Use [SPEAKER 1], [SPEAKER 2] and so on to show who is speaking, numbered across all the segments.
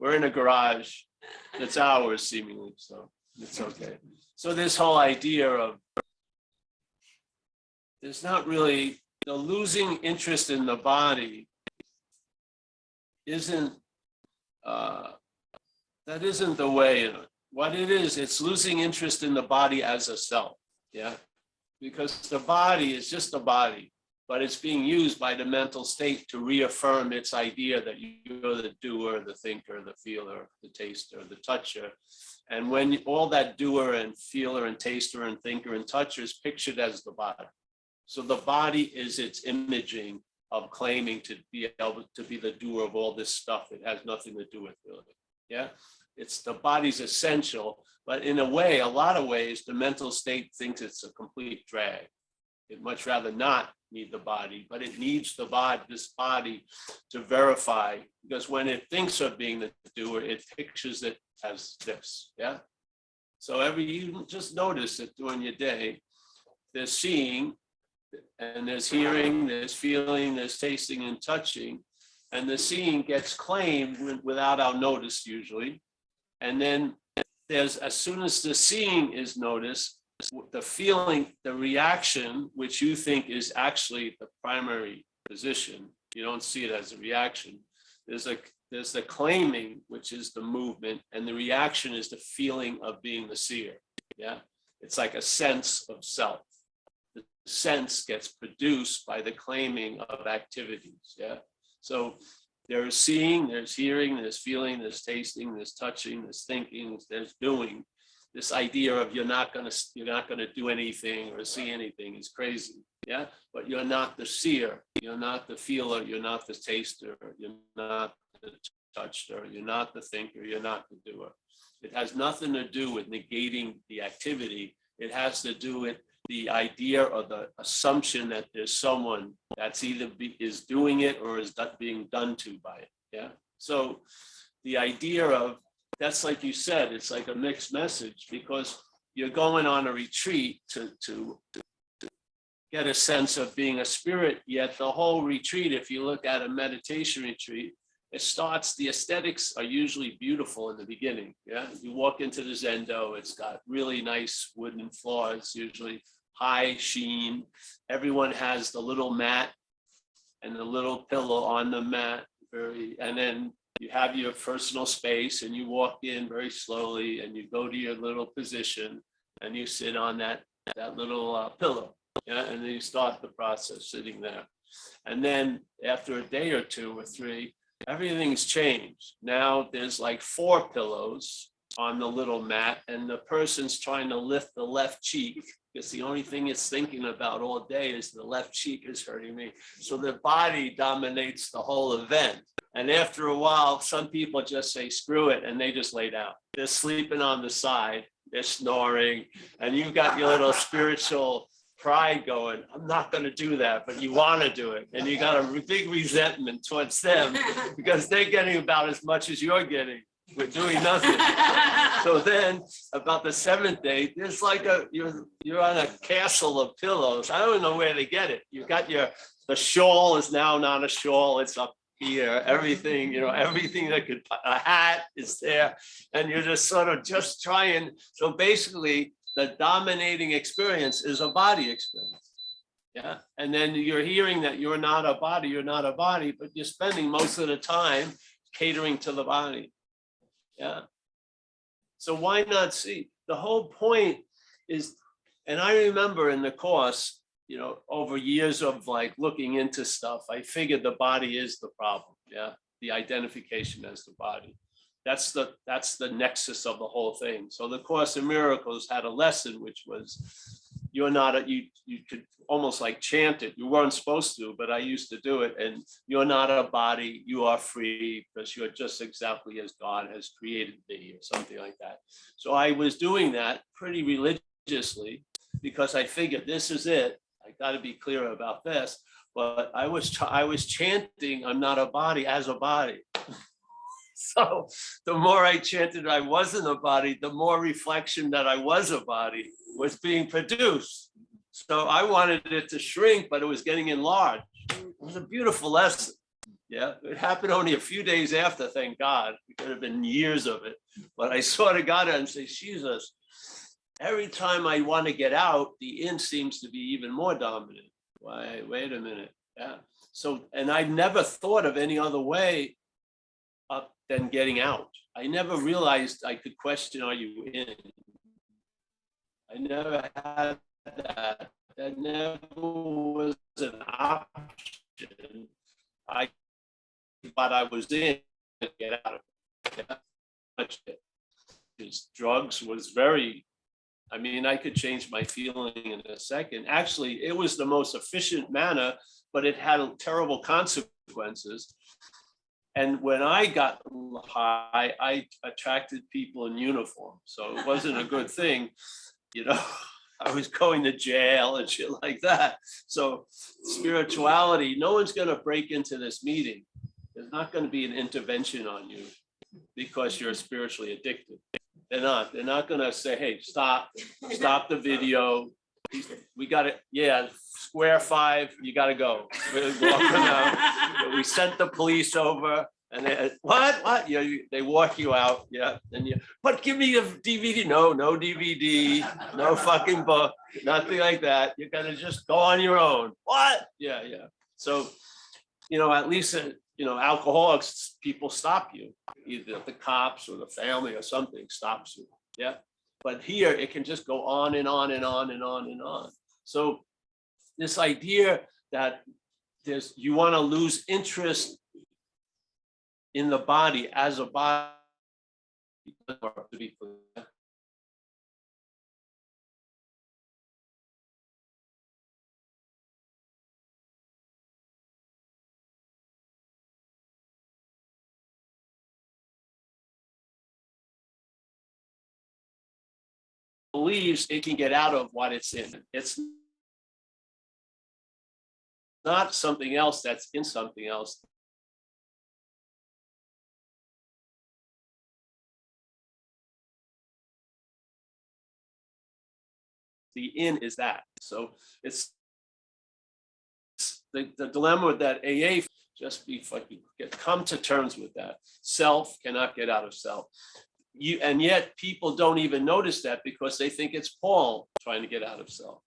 [SPEAKER 1] We're in a garage. It's ours seemingly, so it's okay. So this whole idea of there's not really the losing interest in the body isn't that isn't the way. What it is, it's losing interest in the body as a self. Yeah, because the body is just a body, but it's being used by the mental state to reaffirm its idea that you're the doer, the thinker, the feeler, the taster, the toucher. And when all that doer and feeler and taster and thinker and toucher is pictured as the body. So the body is its imaging of claiming to be able to be the doer of all this stuff. It has nothing to do with feeling. Yeah, it's the body's essential, but in a way, a lot of ways, the mental state thinks it's a complete drag. It'd much rather not need the body, but it needs the body, this body, to verify, because when it thinks of being the doer, it pictures it as this. Yeah. So you just notice that during your day, there's seeing, and there's hearing, there's feeling, there's tasting and touching, and the seeing gets claimed without our notice usually. And then there's, as soon as the seeing is noticed, the feeling, the reaction, which you think is actually the primary position, you don't see it as a reaction. There's the claiming, which is the movement, and the reaction is the feeling of being the seer. Yeah, it's like a sense of self. The sense gets produced by the claiming of activities. Yeah, so there's seeing, there's hearing, there's feeling, there's tasting, there's touching, there's thinking, there's doing. This idea of you're not gonna do anything or see anything is crazy. Yeah, but you're not the seer, you're not the feeler, you're not the taster, you're not the toucher, you're not the thinker, you're not the doer. It has nothing to do with negating the activity. It has to do with the idea or the assumption that there's someone that's either is doing it or is being done to by it. Yeah. So the idea of, that's like you said, it's like a mixed message, because you're going on a retreat to get a sense of being a spirit, yet the whole retreat, if you look at a meditation retreat, it starts, the aesthetics are usually beautiful in the beginning. Yeah, you walk into the Zendo, it's got really nice wooden floors, usually high sheen. Everyone has the little mat and the little pillow on the mat, and then you have your personal space and you walk in very slowly and you go to your little position and you sit on that little pillow. Yeah, and then you start the process sitting there. And then after a day or two or three, everything's changed. Now there's like 4 pillows on the little mat, and the person's trying to lift the left cheek because the only thing it's thinking about all day is the left cheek is hurting me. So the body dominates the whole event. And after a while, some people just say, screw it, and they just lay down. They're sleeping on the side, they're snoring, and you've got your little spiritual pride going, I'm not going to do that, but you want to do it. And you got a big resentment towards them because they're getting about as much as you're getting. We're doing nothing. So then about the 7th day, there's like you're on a castle of pillows. I don't know where to get it. You got the shawl is now not a shawl, it's up here, everything, everything that could, a hat is there. And you're just sort of just trying. So basically the dominating experience is a body experience. Yeah. And then you're hearing that you're not a body, but you're spending most of the time catering to the body. Yeah. So why not see? The whole point is, and I remember in the course, over years of like looking into stuff, I figured the body is the problem. Yeah. The identification as the body. That's the nexus of the whole thing. So the Course in Miracles had a lesson, which was, you're not you could almost like chant it. You weren't supposed to, but I used to do it. And you're not a body, you are free because you're just exactly as God has created thee, or something like that. So I was doing that pretty religiously because I figured this is it. I got to be clear about this. But I was chanting, I'm not a body as a body. So the more I chanted I wasn't a body, the more reflection that I was a body was being produced. So I wanted it to shrink, but it was getting enlarged. It was a beautiful lesson. Yeah, it happened only a few days after, thank God. It could have been years of it. But I sort of got it and say, Jesus, every time I want to get out, the in seems to be even more dominant. Why, wait a minute. Yeah. So, and I never thought of any other way than getting out. I never realized I could question, are you in? I never had that. That never was an option. I thought I was in to get out of it. Yeah. His drugs was very, I mean, I could change my feeling in a second. Actually, it was the most efficient manner, but it had terrible consequences. And when I got high, I attracted people in uniform. So it wasn't a good thing, you know. I was going to jail and shit like that. So spirituality, no one's going to break into this meeting. There's not going to be an intervention on you because you're spiritually addicted. They're not. They're not going to say, hey, stop the video. We got it. Yeah, square 5, you got to go. We're walking out. We sent the police over. And they, what? Yeah, they walk you out. Yeah. And you, but give me a DVD. No DVD, no fucking book, nothing like that. You're going to just go on your own. What? Yeah. So, you know, at least, you know, alcoholics, people stop you. Either the cops or the family or something stops you. Yeah. But here it can just go on and on and on and on and on. So this idea that you want to lose interest in the body as a body, believes it can get out of what it's in. It's not something else that's in something else. The in is that. So it's the dilemma that AA just be fucking come to terms with that. Self cannot get out of self. And yet people don't even notice that because they think it's Paul trying to get out of self.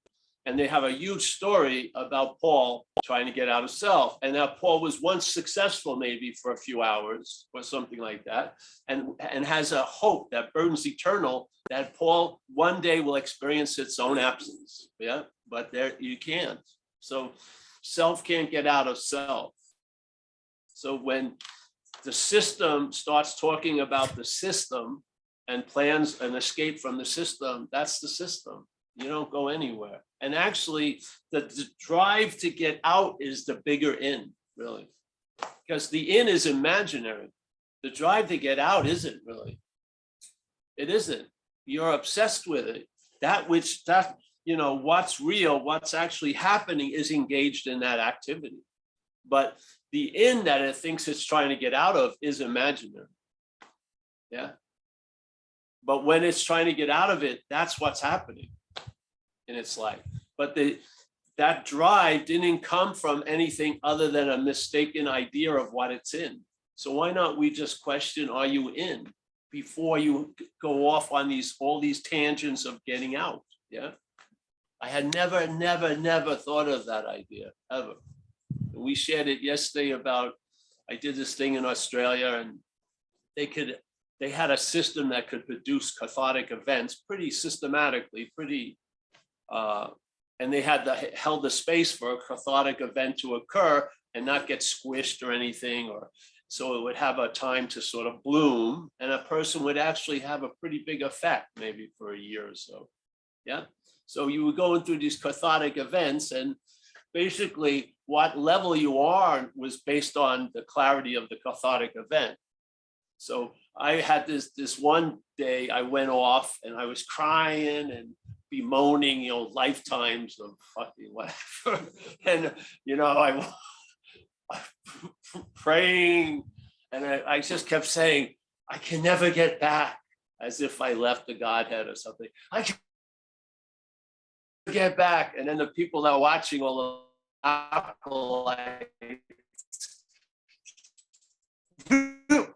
[SPEAKER 1] And they have a huge story about Paul trying to get out of self. And that Paul was once successful, maybe for a few hours or something like that, and has a hope that burns eternal, that Paul one day will experience its own absence. Yeah, but there you can't. So self can't get out of self. So when the system starts talking about the system and plans an escape from the system, that's the system. You don't go anywhere. And actually, the drive to get out is the bigger in, really. Because the in is imaginary. The drive to get out isn't really. It isn't. You're obsessed with it. You know, what's real, what's actually happening is engaged in that activity. But the in that it thinks it's trying to get out of is imaginary. Yeah. But when it's trying to get out of it, that's what's happening in its life. But that drive didn't come from anything other than a mistaken idea of what it's in. So why not we just question, are you in, before you go off on all these tangents of getting out? Yeah. I had never thought of that idea, ever. We shared it yesterday about, I did this thing in Australia, and they had a system that could produce cathartic events pretty systematically, and they held the space for a cathartic event to occur and not get squished or anything, or so it would have a time to sort of bloom, and a person would actually have a pretty big effect, maybe for a year or so. Yeah. So you were going through these cathartic events, and basically what level you are was based on the clarity of the cathartic event. So I had this one day I went off and I was crying and bemoaning, you know, lifetimes of fucking whatever. And, you know, I praying, and I just kept saying, I can never get back, as if I left the Godhead or something. I can get back. And then the people that are watching all the acolytes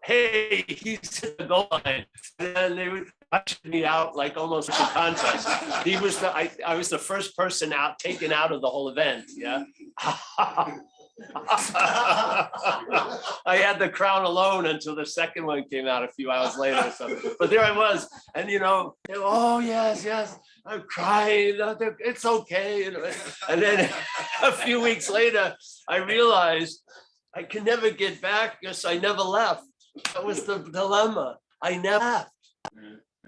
[SPEAKER 1] hey, he's in the goal line. And then they would usher me out like almost like a contest. I was the first person taken out of the whole event. Yeah. I had the crown alone until the second one came out a few hours later. So, but there I was, and oh yes, I'm crying. It's okay. And then a few weeks later, I realized I can never get back because I never left. That was the dilemma. I never left.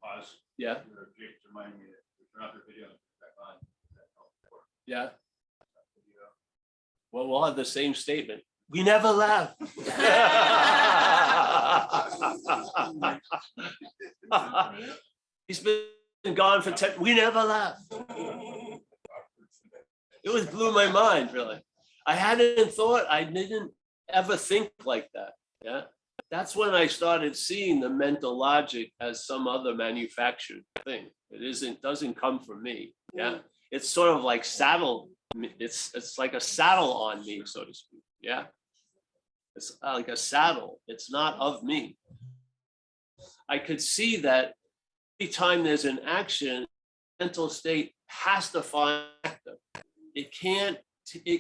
[SPEAKER 2] Pause.
[SPEAKER 1] Yeah.
[SPEAKER 2] Remind me that we turn off your video.
[SPEAKER 1] Yeah. Well, we'll have the same statement. We never left. He's been gone for 10. We never left. It blew my mind, really. I didn't ever think like that. Yeah. That's when I started seeing the mental logic as some other manufactured thing. Doesn't come from me. Yeah. It's sort of like it's like a saddle on me, so to speak. Yeah. It's like a saddle. It's not of me. I could see that every time there's an action, mental state has to find actor. It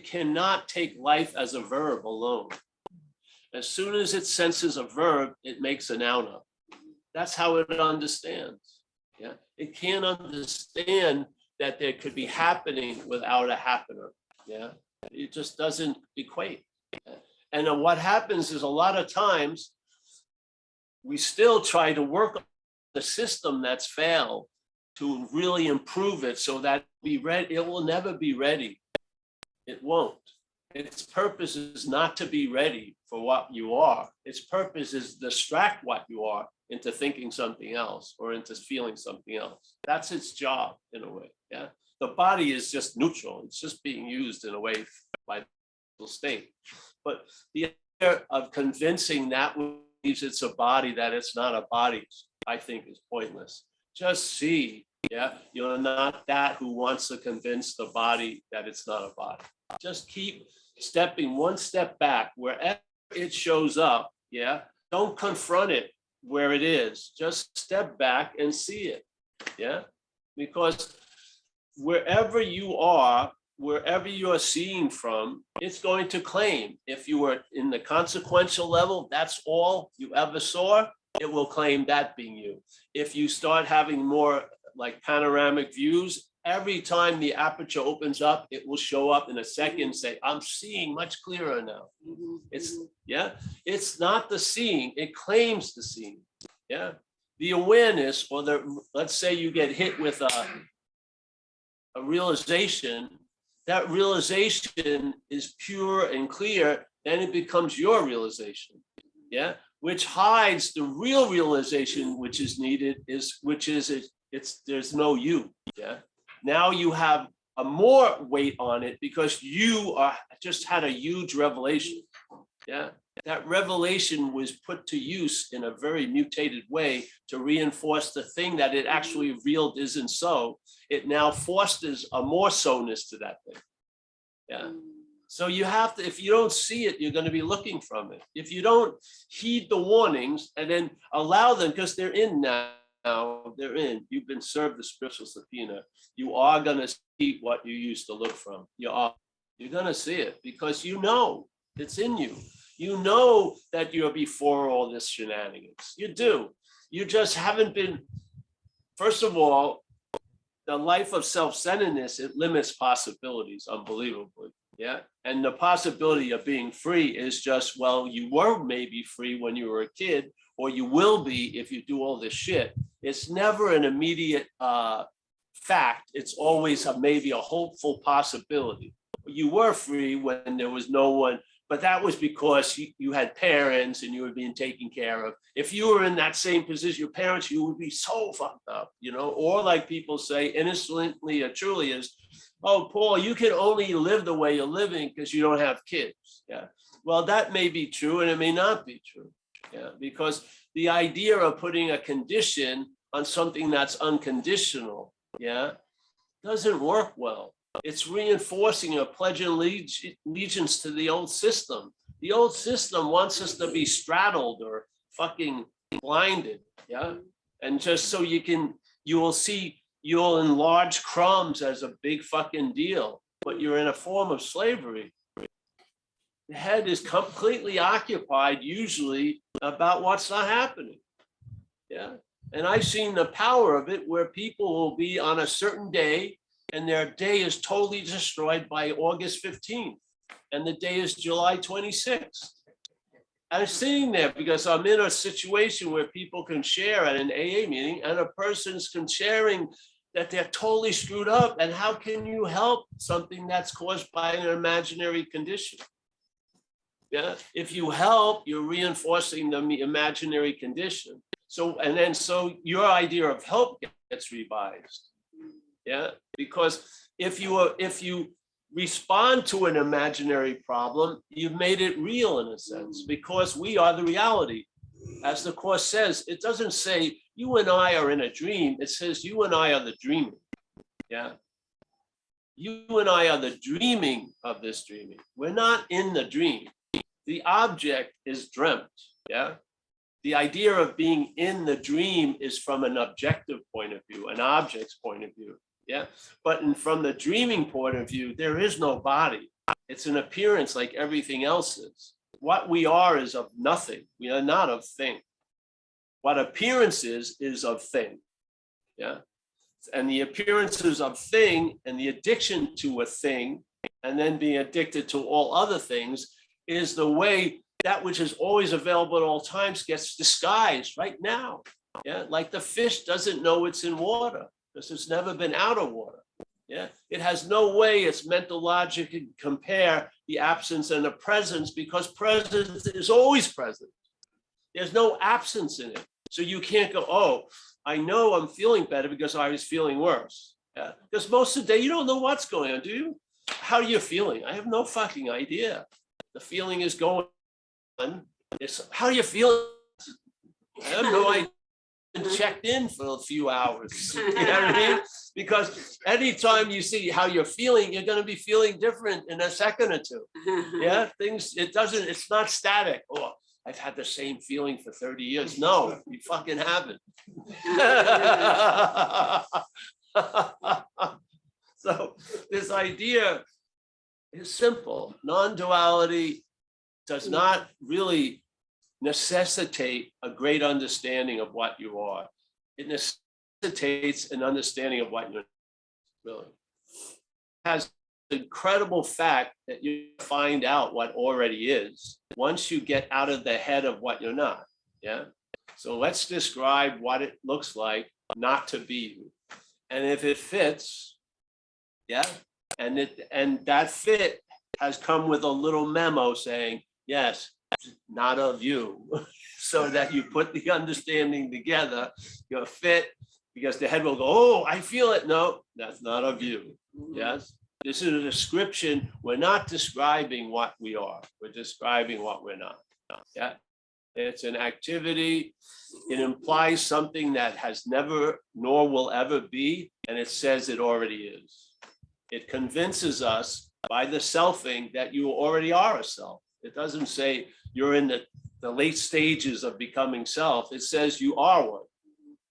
[SPEAKER 1] cannot take life as a verb alone. As soon as it senses a verb, it makes a noun up. That's how it understands. Yeah. It can't understand that there could be happening without a happener. Yeah. It just doesn't equate. And what happens is a lot of times we still try to work on the system that's failed to really improve it so that it will never be ready. It won't. Its purpose is not to be ready for what you are. Its purpose is to distract what you are into thinking something else or into feeling something else. That's its job in a way. Yeah. The body is just neutral. It's just being used in a way by the state. But the idea of convincing that believes it's a body that it's not a body, I think is pointless. Just see, yeah, you're not that who wants to convince the body that it's not a body. Just keep stepping one step back wherever it shows up. Yeah. Don't confront it where it is. Just step back and see it. Yeah. Because wherever you are seeing from, it's going to claim. If you were in the consequential level, that's all you ever saw, it will claim that being you. If you start having more like panoramic views, every time the aperture opens up, it will show up in a second, say, I'm seeing much clearer now. It's not the seeing, it claims the seeing. Yeah. The awareness, or let's say you get hit with a realization, that realization is pure and clear, then it becomes your realization. Yeah. Which hides the real realization which is needed, there's no you. Yeah. Now you have a more weight on it because you just had a huge revelation. Yeah. That revelation was put to use in a very mutated way to reinforce the thing that it actually revealed isn't so. It now fosters a more so-ness to that thing. Yeah. So you have to, if you don't see it, you're going to be looking from it. If you don't heed the warnings and then allow them, because they're in now, they're in, you've been served the spiritual subpoena. You are going to see what you used to look from. You're going to see it because you know it's in you. You know that you're before all this shenanigans. You do. You just haven't been, first of all, the life of self-centeredness, it limits possibilities unbelievably. Yeah. And the possibility of being free is just, well, you were maybe free when you were a kid, or you will be if you do all this shit. It's never an immediate fact. It's always maybe a hopeful possibility. You were free when there was no one, but that was because you had parents and you were being taken care of. If you were in that same position, your parents, you would be so fucked up, or like people say innocently or truly is, oh, Paul, you can only live the way you're living because you don't have kids. Yeah. Well, that may be true and it may not be true. Yeah. Because the idea of putting a condition on something that's unconditional, yeah, doesn't work well. It's reinforcing a pledge of allegiance to the old system. The old system wants us to be straddled or fucking blinded, yeah? And just so you'll enlarge crumbs as a big fucking deal, but you're in a form of slavery. The head is completely occupied usually about what's not happening, yeah? And I've seen the power of it where people will be on a certain day and their day is totally destroyed by August 15th. And the day is July 26th. I'm sitting there because I'm in a situation where people can share at an AA meeting and a person's sharing that they're totally screwed up. And how can you help something that's caused by an imaginary condition? Yeah, if you help, you're reinforcing the imaginary condition. So your idea of help gets revised. Yeah, because if you respond to an imaginary problem, you've made it real in a sense, because we are the reality. As the Course says, it doesn't say you and I are in a dream. It says you and I are the dreaming. Yeah. You and I are the dreaming of this dreaming. We're not in the dream. The object is dreamt. Yeah. The idea of being in the dream is from an objective point of view, an object's point of view. Yeah. But from the dreaming point of view, there is no body. It's an appearance like everything else is. What we are is of nothing. We are not of thing. What appearance is of thing. Yeah. And the appearances of thing and the addiction to a thing and then being addicted to all other things is the way that which is always available at all times gets disguised right now. Yeah. Like the fish doesn't know it's in water because it's never been out of water. Yeah, it has no way its mental logic can compare the absence and the presence, because presence is always present. There's no absence in it. So you can't go, oh, I know I'm feeling better because I was feeling worse. Yeah, because most of the day you don't know what's going on, do you? How are you feeling? I have no fucking idea. The feeling is going on. It's how are you feeling? I have no idea. Checked in for a few hours, you know what I mean? Because anytime you see how you're feeling, you're going to be feeling different in a second or two. Yeah, it's not static. Oh, I've had the same feeling for 30 years. No, you fucking haven't. So this idea is simple. Non-duality does not really necessitate a great understanding of what you are. It necessitates an understanding of what you're really. It has the incredible fact that you find out what already is once you get out of the head of what you're not. Yeah. So let's describe what it looks like not to be you. And if it fits, yeah, and that fit has come with a little memo saying, yes, not of you, so that you put the understanding together, you're fit, because the head will go, oh, I feel it. No, that's not of you. Yes, this is a description. We're not describing what we are. We're describing what we're not. Yeah, it's an activity. It implies something that has never nor will ever be, and it says it already is. It convinces us by the selfing that you already are a self. It doesn't say you're in the late stages of becoming self. It says you are one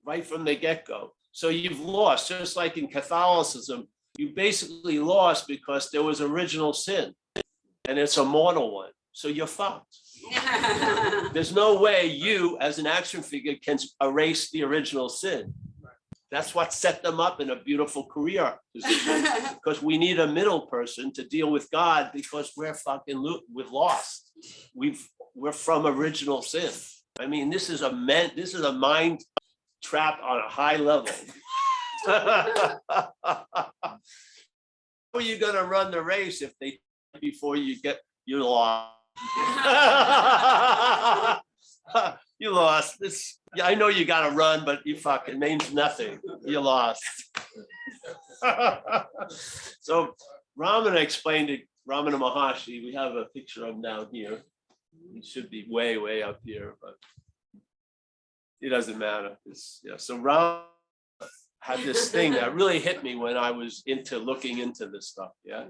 [SPEAKER 1] right from the get-go. So you've lost, just like in Catholicism, you basically lost because there was original sin and it's a mortal one. So you're fucked. There's no way you as an action figure can erase the original sin. That's what set them up in a beautiful career position, because we need a middle person to deal with God, because we're we've lost. We're from original sin. I mean, this is a mind trap on a high level. How are you going to run the race if they before you lost? You lost this. Yeah, I know you got to run, but you fucking means nothing. You lost. So Ramana explained it. Ramana Maharshi, we have a picture of him down here. He should be way, way up here, but it doesn't matter. So Ramana had this thing that really hit me when I was looking into this stuff. Yeah.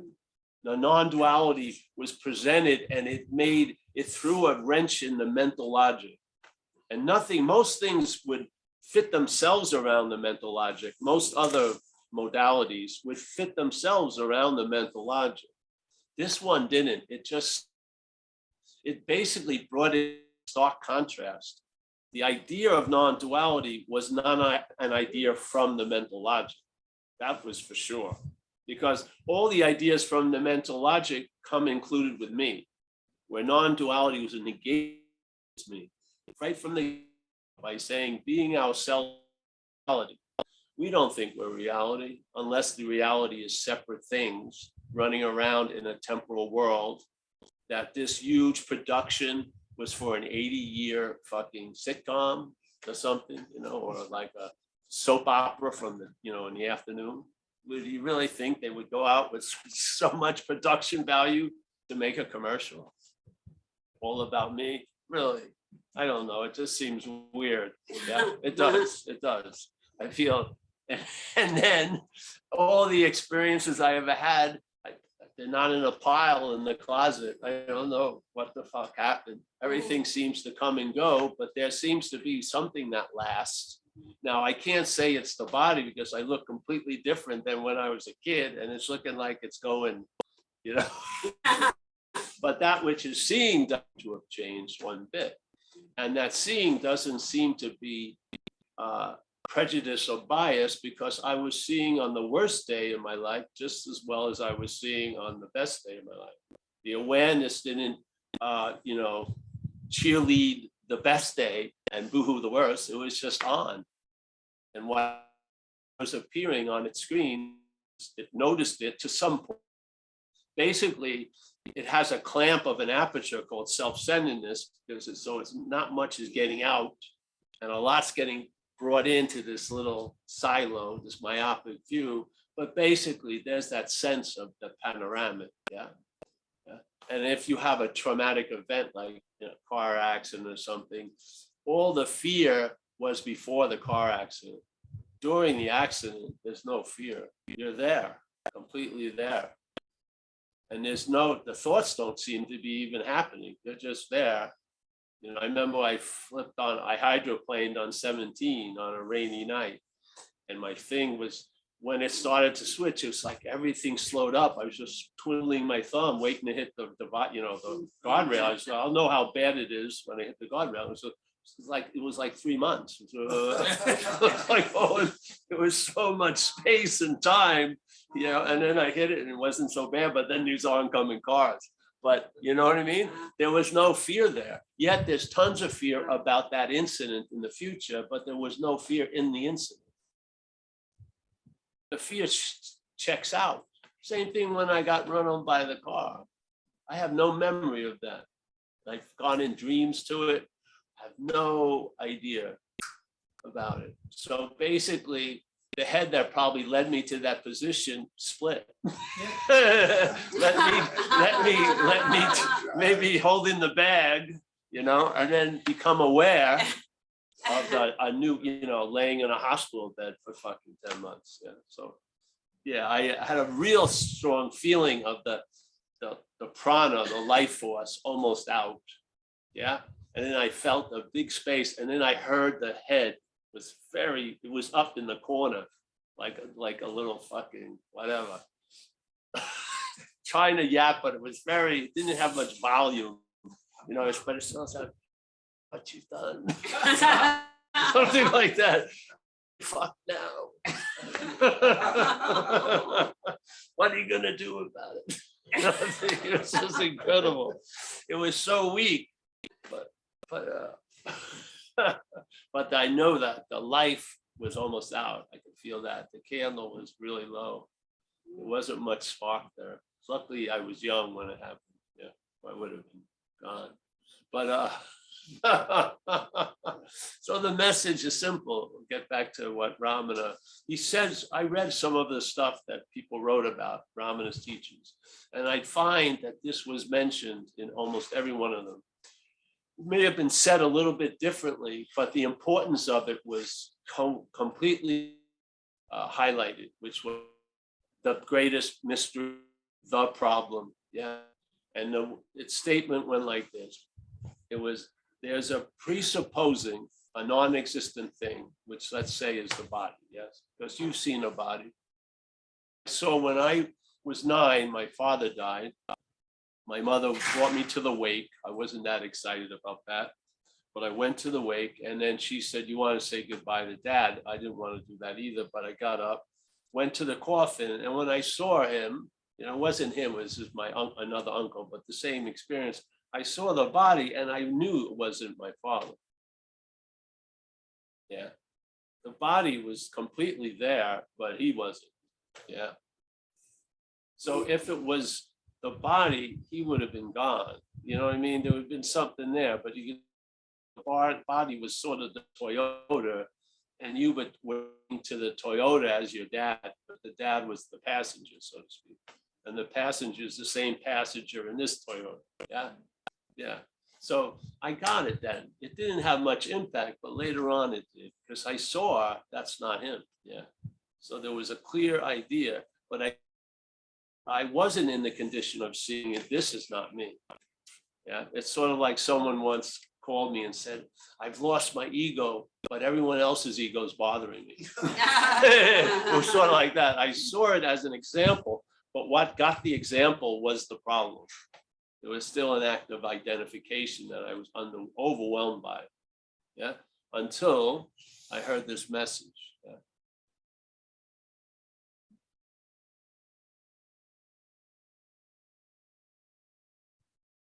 [SPEAKER 1] The non-duality was presented, and it threw a wrench in the mental logic. And most things would fit themselves around the mental logic. Most other modalities would fit themselves around the mental logic. This one didn't. It basically brought in stark contrast. The idea of non-duality was not an idea from the mental logic. That was for sure. Because all the ideas from the mental logic come included with me, where non-duality was a negation of me, right from the by saying being ourselves. We don't think we're reality unless the reality is separate things running around in a temporal world, that this huge production was for an 80-year fucking sitcom or something, or like a soap opera from the, in the afternoon. Would you really think they would go out with so much production value to make a commercial all about me? Really? I don't know. It just seems weird. Yeah, it does. It does. I feel, and then all the experiences I ever had, they're not in a pile in the closet. I don't know what the fuck happened. Everything seems to come and go, but there seems to be something that lasts. Now, I can't say it's the body because I look completely different than when I was a kid, and it's looking like it's going, but that which is seeing doesn't have changed one bit. And that seeing doesn't seem to be prejudice or bias, because I was seeing on the worst day of my life just as well as I was seeing on the best day of my life. The awareness didn't, cheerlead the best day and boohoo the worst. It was just on. And what was appearing on its screen, it noticed it to some point. Basically, it has a clamp of an aperture called self-centeredness, because it's not much is getting out and a lot's getting brought into this little silo, this myopic view. But basically, there's that sense of the panoramic. Yeah. And if you have a traumatic event like car accident or something, all the fear was before the car accident. During the accident, there's no fear. You're there, completely there. And the thoughts don't seem to be even happening. They're just there. I remember I hydroplaned on 17 on a rainy night. And my thing was, when it started to switch, it was like everything slowed up. I was just twiddling my thumb, waiting to hit the guardrail. I said, I'll know how bad it is when I hit the guardrail. It was like 3 months. It was so much space and time, and then I hit it and it wasn't so bad, but then these oncoming cars. But you know what I mean? There was no fear there. Yet there's tons of fear about that incident in the future, but there was no fear in the incident. The fear checks out. Same thing when I got run on by the car. I have no memory of that. I've gone in dreams to it. I have no idea about it. So basically, the head that probably led me to that position split. let me maybe hold in the bag, and then become aware of a new, laying in a hospital bed for fucking 10 months. Yeah. So, yeah, I had a real strong feeling of the prana, the life force, almost out. Yeah. And then I felt a big space, and then I heard the head it was up in the corner, like a little fucking whatever, trying to yap, but it didn't have much volume, but it still sounded, what you've done. Something like that. Fuck now. What are you gonna do about it? It was just incredible. It was so weak, but I know that the life was almost out. I could feel that. The candle was really low. There wasn't much spark there. Luckily, I was young when it happened. Yeah, I would have been gone. But so the message is simple. We'll get back to what Ramana, he says, I read some of the stuff that people wrote about Ramana's teachings, and I find that this was mentioned in almost every one of them. It may have been said a little bit differently, but the importance of it was completely highlighted, which was the greatest mystery the problem. Yeah. And its statement went like this. It was, there's a presupposing a non-existent thing, which let's say is the body. Yes, because you've seen a body. So when I was 9, my father died. My mother brought me to the wake. I wasn't that excited about that, but I went to the wake, and then she said, "You want to say goodbye to Dad?" I didn't want to do that either, but I got up, went to the coffin, and when I saw him, it wasn't him, it was just my another uncle, but the same experience. I saw the body, and I knew it wasn't my father. Yeah, the body was completely there, but he wasn't. Yeah. So if it was the body, he would have been gone. You know what I mean? There would have been something there, but the body was sort of the Toyota, and you were to the Toyota as your dad, but the dad was the passenger, so to speak. And the passenger is the same passenger in this Toyota. Yeah. Yeah. So I got it then. It didn't have much impact, but later on it did, because I saw that's not him. Yeah. So there was a clear idea, but I wasn't in the condition of seeing it. This is not me. Yeah. It's sort of like someone once called me and said, "I've lost my ego, but everyone else's ego is bothering me." It was sort of like that. I saw it as an example, but what got the example was the problem. It was still an act of identification that I was overwhelmed by. Yeah. Until I heard this message. Yeah.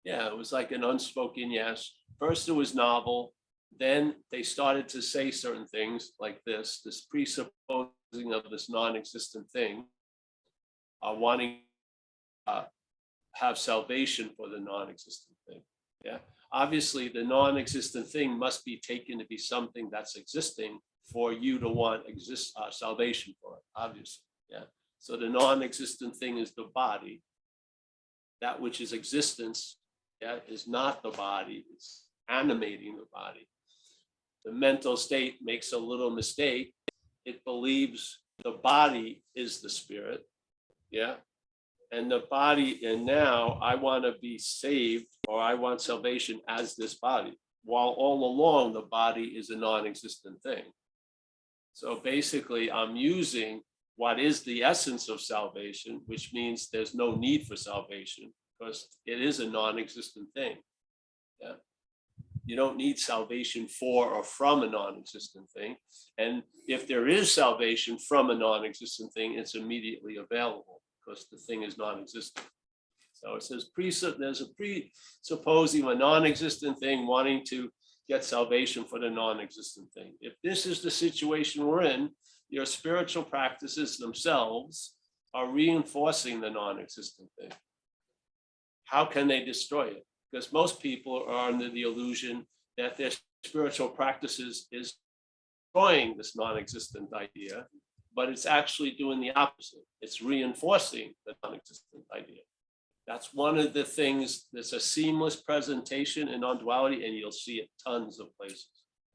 [SPEAKER 1] Yeah, it was like an unspoken yes. First it was novel, then they started to say certain things like this presupposing of this non-existent thing, wanting have salvation for the non-existent thing. Yeah, obviously the non-existent thing must be taken to be something that's existing for you to want salvation for it, obviously. Yeah, so the non-existent thing is the body. That which is existence, yeah, is not the body, it's animating the body. The mental state makes a little mistake. It believes the body is the spirit. Yeah. And the body, and now I want to be saved, or I want salvation as this body, while all along the body is a non-existent thing. So basically I'm using what is the essence of salvation, which means there's no need for salvation because it is a non-existent thing. Yeah. You don't need salvation for or from a non-existent thing. And if there is salvation from a non-existent thing, it's immediately available because the thing is non-existent. So it says there's a presupposing a non-existent thing wanting to get salvation for the non-existent thing. If this is the situation we're in, your spiritual practices themselves are reinforcing the non-existent thing. How can they destroy it? Because most people are under the illusion that their spiritual practices is destroying this non-existent idea, but it's actually doing the opposite. It's reinforcing the non-existent idea. That's one of the things. There's a seamless presentation in non-duality, and you'll see it tons of places.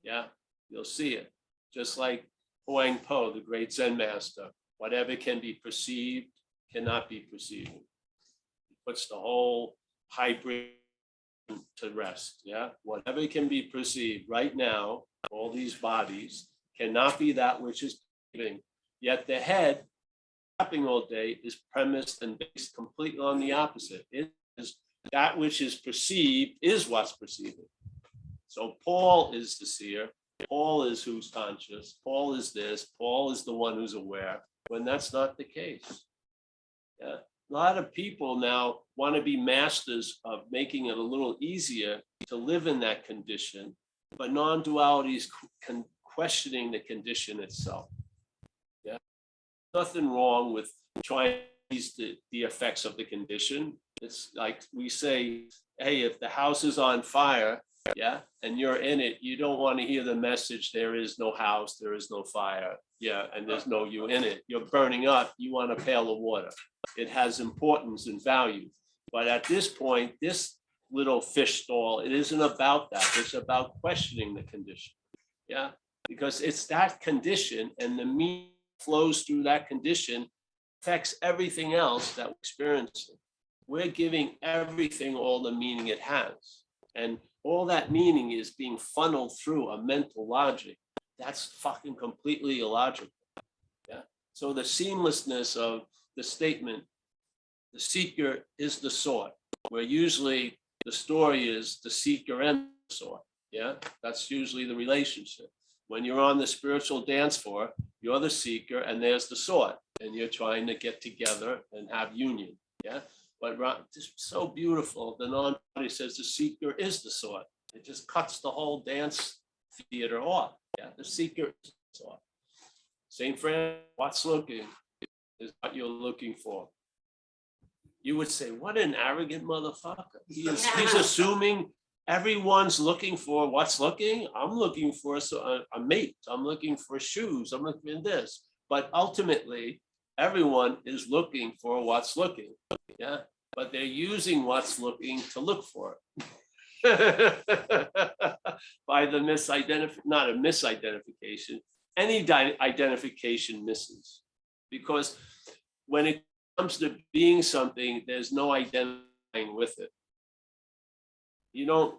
[SPEAKER 1] Yeah, you'll see it. Just like Huang Po, the great Zen master, whatever can be perceived cannot be perceived. He puts the whole hybrid to rest. Yeah, whatever can be perceived right now, all these bodies cannot be that which is perceiving. Yet the head, tapping all day, is premised and based completely on the opposite. It is that which is perceived is what's perceiving. So Paul is the seer. Paul is who's conscious. Paul is this. Paul is the one who's aware. When that's not the case. Yeah. A lot of people now want to be masters of making it a little easier to live in that condition, but non-duality is questioning the condition itself. Yeah, nothing wrong with trying to ease the effects of the condition. It's like we say, hey, if the house is on fire, yeah, and you're in it, you don't want to hear the message, there is no house, there is no fire, yeah, and there's no you in it. You're burning up, you want a pail of water. It has importance and value. But at this point, this little fish stall, it isn't about that. It's about questioning the condition. Yeah, because it's that condition and the meaning flows through that condition affects everything else that we're experiencing. We're giving everything all the meaning it has. And all that meaning is being funneled through a mental logic. That's fucking completely illogical. Yeah. So the seamlessness of the statement, the seeker is the sought, where usually the story is the seeker and the sought. Yeah. That's usually the relationship. When you're on the spiritual dance floor, you're the seeker and there's the sought, and you're trying to get together and have union. Yeah. But it's so beautiful. The non-body says the seeker is the sought. It just cuts the whole dance theater off. Yeah. The seeker is the sought. Same friend, what's looking is what you're looking for. You would say, what an arrogant motherfucker. He's assuming everyone's looking for what's looking. I'm looking for a mate. I'm looking for shoes. I'm looking for this. But ultimately, everyone is looking for what's looking. Yeah. But they're using what's looking to look for it. By the not a misidentification. Any identification misses. Because when it comes to being something, there's no identifying with it. You don't,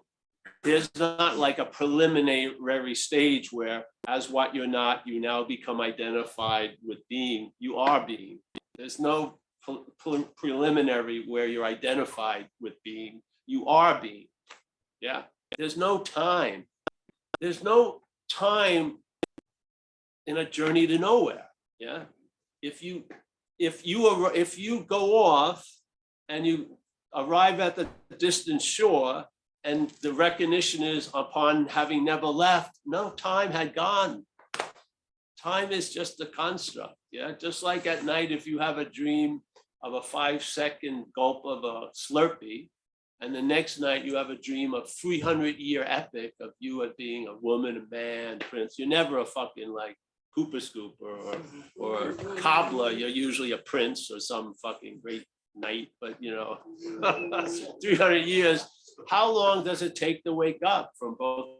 [SPEAKER 1] there's not like a preliminary stage where as what you're not, you now become identified with being. You are being. There's no preliminary where you're identified with being. You are being. Yeah. There's no time. There's no time in a journey to nowhere. Yeah. If you go off and you arrive at the distant shore, and the recognition is upon having never left, no, time had gone. Time is just a construct. Yeah. Just like at night, if you have a dream of a 5-second gulp of a Slurpee, and the next night you have a dream of 300-year epic of you as being a woman, a man, prince. You're never a fucking like Cooper Scooper or cobbler. You're usually a prince or some fucking great knight, but 300 years. How long does it take to wake up from both?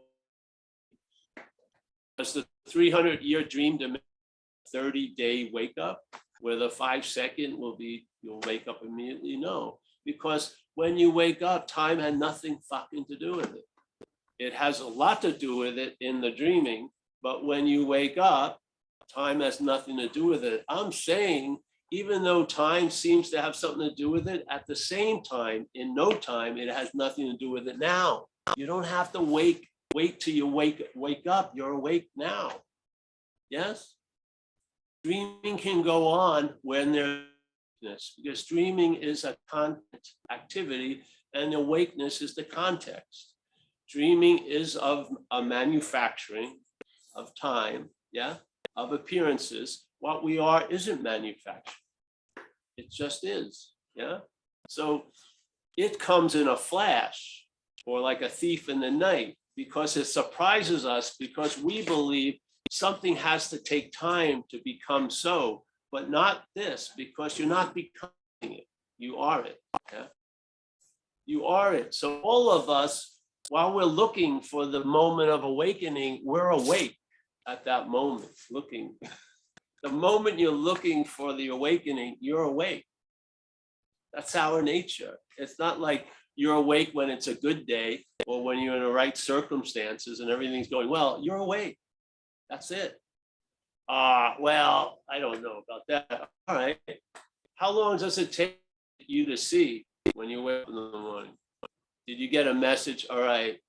[SPEAKER 1] Does the 300-year dream demand a 30-day wake up, where the 5-second will be, you'll wake up immediately? No, because when you wake up, time had nothing fucking to do with it. It has a lot to do with it in the dreaming, but when you wake up, time has nothing to do with it. I'm saying, even though time seems to have something to do with it, at the same time, in no time, it has nothing to do with it now. You don't have to wait till you wake up. You're awake now. Yes? Dreaming can go on when there's, because dreaming is a content activity and awakeness is the context. Dreaming is of a manufacturing of time, yeah, of appearances. What we are isn't manufactured. It just is, yeah? So it comes in a flash or like a thief in the night because it surprises us because we believe something has to take time to become so, but not this, because you're not becoming it. You are it, yeah? You are it. So all of us, while we're looking for the moment of awakening, we're awake at that moment, looking. The moment you're looking for the awakening, you're awake. That's our nature. It's not like you're awake when it's a good day or when you're in the right circumstances and everything's going well. You're awake. That's it. Well, I don't know about that. All right. How long does it take you to see when you wake up in the morning? Did you get a message? All right,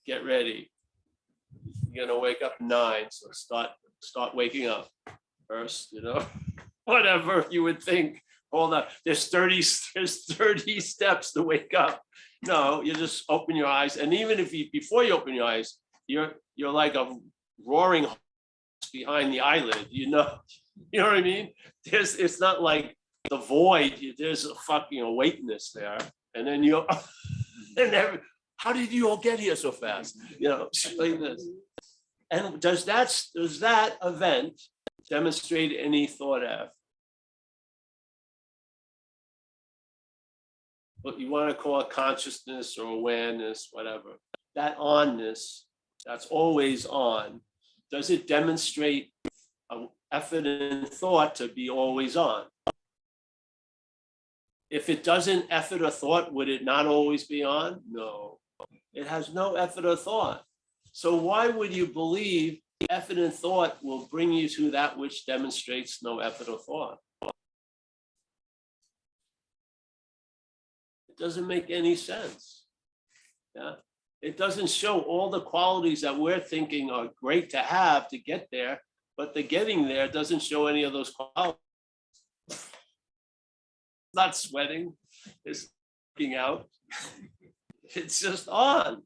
[SPEAKER 1] get ready. You're gonna wake up at 9, so start waking up first, whatever you would think. Hold on, there's 30 steps to wake up. No, you just open your eyes, and even if before you open your eyes, you're like a roaring behind the eyelid. You know what I mean? It's not like the void. There's a fucking awakeness there, and then you. And how did you all get here so fast? Like this. And does that event demonstrate any thought of what you want to call it, consciousness or awareness, whatever? That onness, that's always on. Does it demonstrate an effort and thought to be always on? If it doesn't effort a thought, would it not always be on? No, it has no effort or thought. So why would you believe effort and thought will bring you to that which demonstrates no effort or thought? It doesn't make any sense. Yeah. It doesn't show all the qualities that we're thinking are great to have to get there, but the getting there doesn't show any of those qualities. Not sweating, it's working out. It's just on.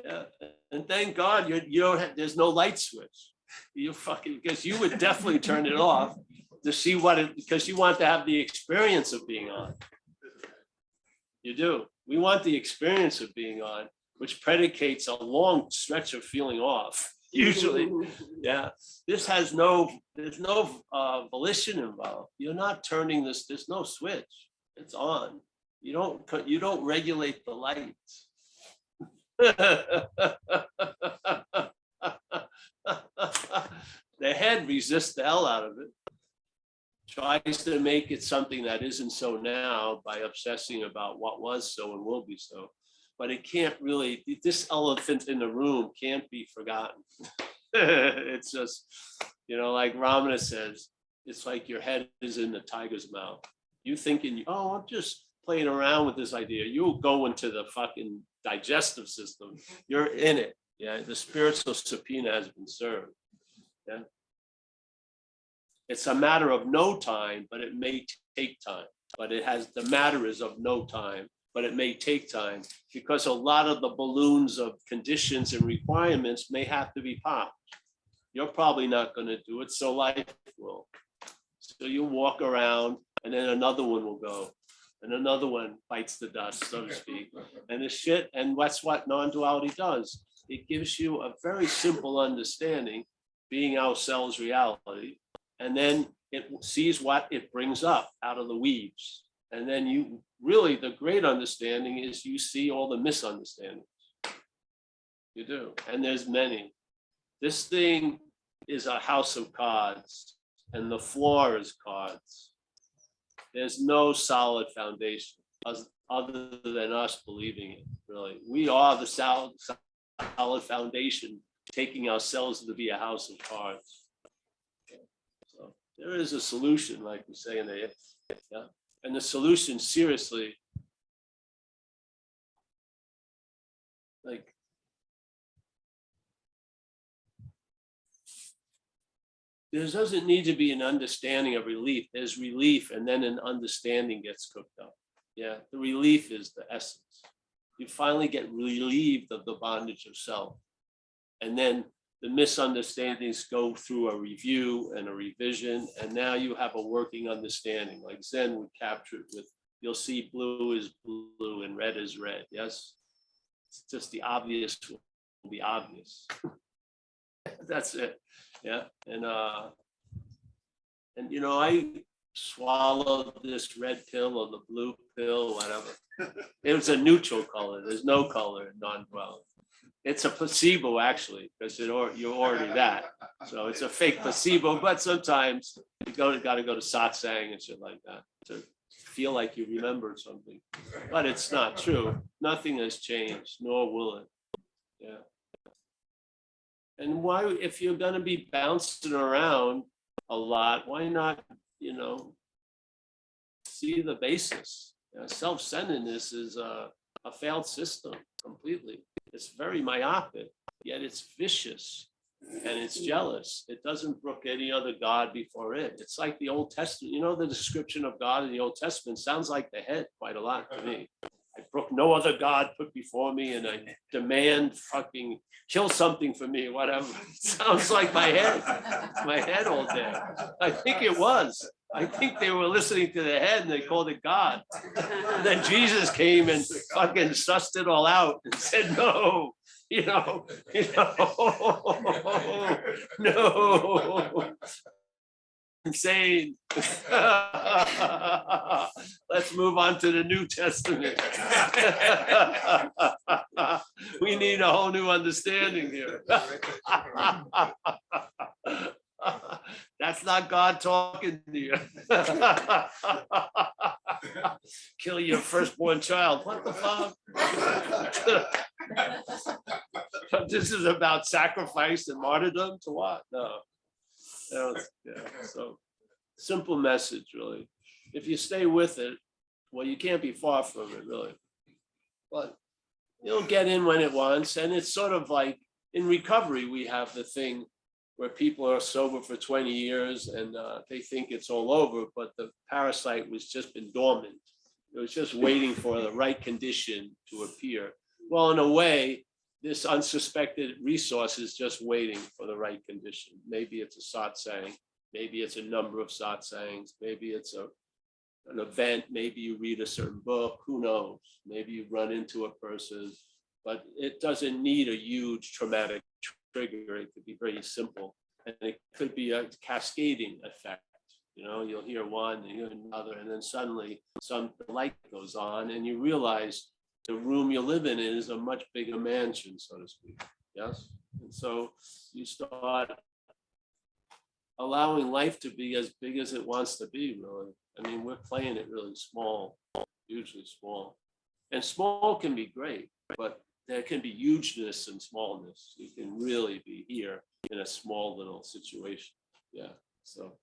[SPEAKER 1] Yeah. And thank God you don't have, there's no light switch. You fucking, because you would definitely turn it off to see what it, because you want to have the experience of being on. You do. We want the experience of being on, which predicates a long stretch of feeling off. Usually, yeah. This has there's no volition involved. You're not turning this. There's no switch. It's on. You don't regulate the lights. The head resists the hell out of it. Tries to make it something that isn't so now by obsessing about what was so and will be so. But it can't really, this elephant in the room can't be forgotten. It's just, like Ramana says, it's like your head is in the tiger's mouth. You thinking, oh, I'm just playing around with this idea. You'll go into the fucking digestive system. You're in it. Yeah, the spiritual subpoena has been served. Yeah. It's a matter of no time, but it may take time. But it has, the matter is of no time, but it may take time because a lot of the balloons of conditions and requirements may have to be popped. You're probably not going to do it, so life will. So you walk around and then another one will go and another one bites the dust, so to speak. And this shit, and that's what non-duality does. It gives you a very simple understanding, being ourselves reality, and then it sees what it brings up out of the weaves. And then you really, the great understanding is you see all the misunderstandings. You do, and there's many. This thing is a house of cards, and the floor is cards. There's no solid foundation other than us believing it, really. We are the solid foundation, taking ourselves to be a house of cards. So there is a solution, like we say in the, yeah. And the solution, seriously, like, there doesn't need to be an understanding of relief. There's relief, and then an understanding gets cooked up. Yeah, the relief is the essence. You finally get relieved of the bondage of self. And then the misunderstandings go through a review and a revision, and now you have a working understanding. Like Zen would capture it with, you'll see blue is blue and red is red. Yes, it's just the obvious will be obvious. That's it. Yeah, and I swallowed this red pill or the blue pill, whatever. It was a neutral color. There's no color in non-duality. It's a placebo, actually, because you're already that. So it's a fake placebo, but sometimes you got to go to satsang and shit like that to feel like you remembered something. But it's not true. Nothing has changed, nor will it. Yeah. And why, if you're going to be bouncing around a lot, why not, see the basis? Self-centeredness is a failed system completely. It's very myopic, yet it's vicious and it's jealous. It doesn't brook any other God before it. It's like the Old Testament. The description of God in the Old Testament sounds like the head quite a lot to me. I brook no other God put before me, and I demand fucking kill something for me, whatever. It sounds like my head all day. I think it was. I think they were listening to the head and they called it God. And then Jesus came and fucking sussed it all out and said, no, no. Insane. Let's move on to the New Testament. We need a whole new understanding here. That's not God talking to you. Kill your firstborn child. What the fuck? This is about sacrifice and martyrdom to what? No. Yeah. So simple message, really. If you stay with it, well, you can't be far from it, really. But you'll get in when it wants. And it's sort of like in recovery, we have the thing where people are sober for 20 years and they think it's all over, but the parasite was just been dormant. It was just waiting for the right condition to appear. Well, in a way, this unsuspected resource is just waiting for the right condition. Maybe it's a satsang, maybe it's a number of satsangs, maybe it's an event, maybe you read a certain book, who knows? Maybe you run into a person, but it doesn't need a huge traumatic trigger. It could be very simple, and it could be a cascading effect. You know, you'll hear one, and you hear another, and then suddenly some light goes on, and you realize the room you live in is a much bigger mansion, so to speak. Yes, and so you start allowing life to be as big as it wants to be. Really, I mean, we're playing it really small, hugely small, and small can be great, but there can be hugeness and smallness. You can really be here in a small little situation. Yeah. So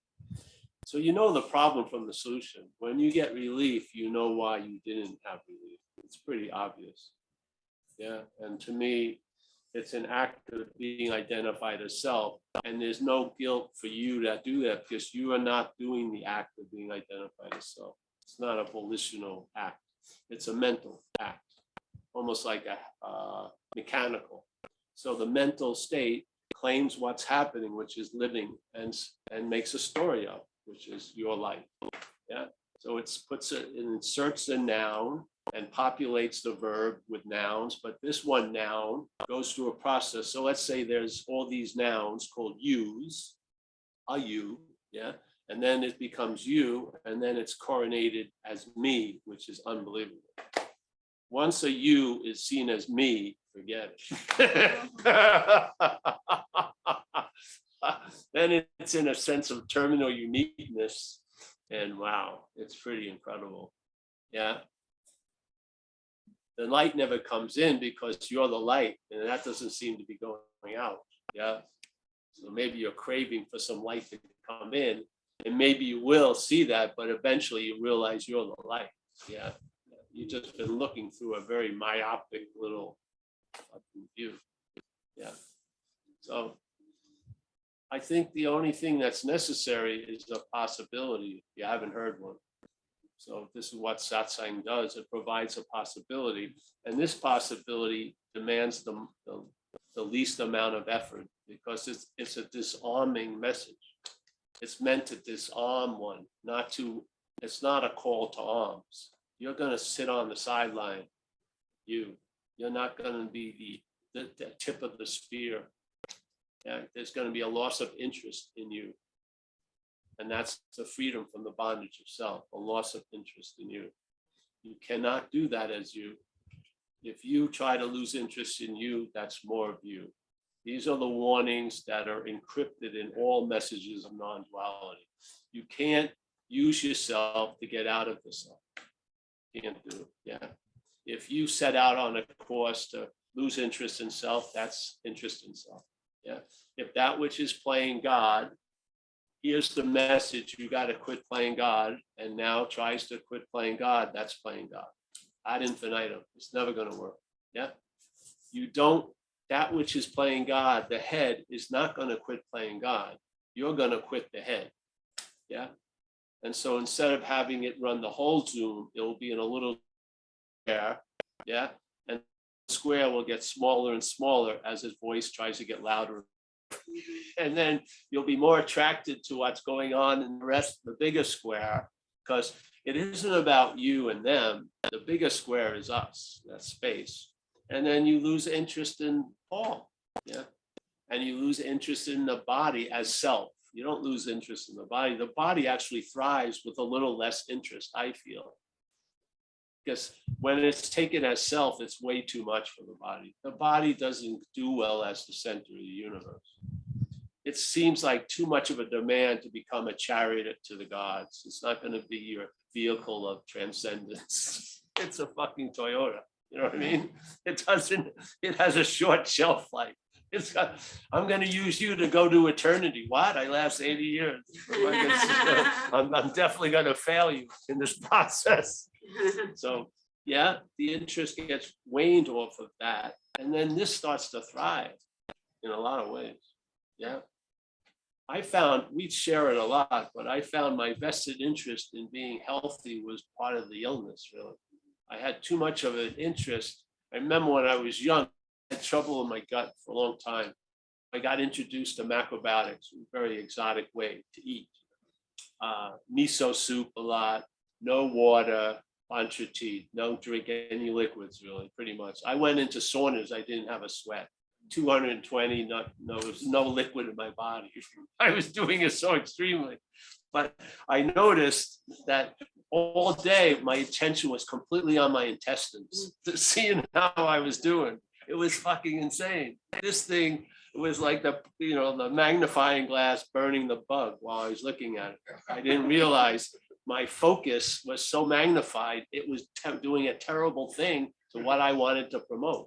[SPEAKER 1] you know the problem from the solution. When you get relief, you know why you didn't have relief. It's pretty obvious. Yeah. And to me, it's an act of being identified as self. And there's no guilt for you to do that because you are not doing the act of being identified as self. It's not a volitional act. It's a mental act, almost like a mechanical. So the mental state claims what's happening, which is living, and makes a story up, which is your life. Yeah. So it inserts a noun and populates the verb with nouns, but this one noun goes through a process. So let's say there's all these nouns called yous, a you, yeah, and then it becomes you, and then it's coronated as me, which is unbelievable. Once a you is seen as me, forget it. Then it's in a sense of terminal uniqueness, and wow, it's pretty incredible. Yeah. The light never comes in because you're the light, and that doesn't seem to be going out. Yeah. So maybe you're craving for some light to come in, and maybe you will see that, but eventually you realize you're the light. Yeah. You've just been looking through a very myopic little view. Yeah. So I think the only thing that's necessary is a possibility. If you haven't heard one. So this is what satsang does. It provides a possibility. And this possibility demands the least amount of effort because it's a disarming message. It's meant to disarm one, it's not a call to arms. You're going to sit on the sideline. You're not going to be the tip of the spear. Yeah, there's going to be a loss of interest in you. And that's the freedom from the bondage of self, a loss of interest in you. You cannot do that as you. If you try to lose interest in you, that's more of you. These are the warnings that are encrypted in all messages of non-duality. You can't use yourself to get out of the self. Can't do it. Yeah. If you set out on a course to lose interest in self, that's interest in self. Yeah. If that which is playing God, here's the message, you got to quit playing God, and now tries to quit playing God, that's playing God. Ad infinitum. It's never going to work. Yeah. You don't, that which is playing God, the head is not going to quit playing God. You're going to quit the head. Yeah. And so instead of having it run the whole Zoom, it will be in a little square. Yeah. And the square will get smaller and smaller as his voice tries to get louder. And then you'll be more attracted to what's going on in the rest of the bigger square, because it isn't about you and them. The bigger square is us, that space. And then you lose interest in Paul. Yeah. And you lose interest in the body as self. You don't lose interest in the body. The body actually thrives with a little less interest, I feel. Because when it's taken as self, it's way too much for the body. The body doesn't do well as the center of the universe. it seems like too much of a demand to become a chariot to the gods. It's not going to be your vehicle of transcendence. It's a fucking Toyota. You know what I mean? It doesn't, it has a short shelf life. It's got, I'm going to use you to go to eternity. What? I last 80 years. I'm definitely going to fail you in this process. So yeah, the interest gets waned off of that. And then this starts to thrive in a lot of ways. Yeah. I found, we share it a lot, but I found my vested interest in being healthy was part of the illness, really. I had too much of an interest. I remember when I was young, I had trouble in my gut for a long time. I got introduced to macrobiotics, a very exotic way to eat. Miso soup a lot, no water, bunch of tea, don't drink any liquids, really, pretty much. I went into saunas, I didn't have a sweat. 220, no, there was no liquid in my body. I was doing it so extremely. But I noticed that all day, my attention was completely on my intestines, seeing how I was doing. It was fucking insane. This thing was like the, you know, the magnifying glass burning the bug while I was looking at it. I didn't realize my focus was so magnified, it was doing a terrible thing to what I wanted to promote.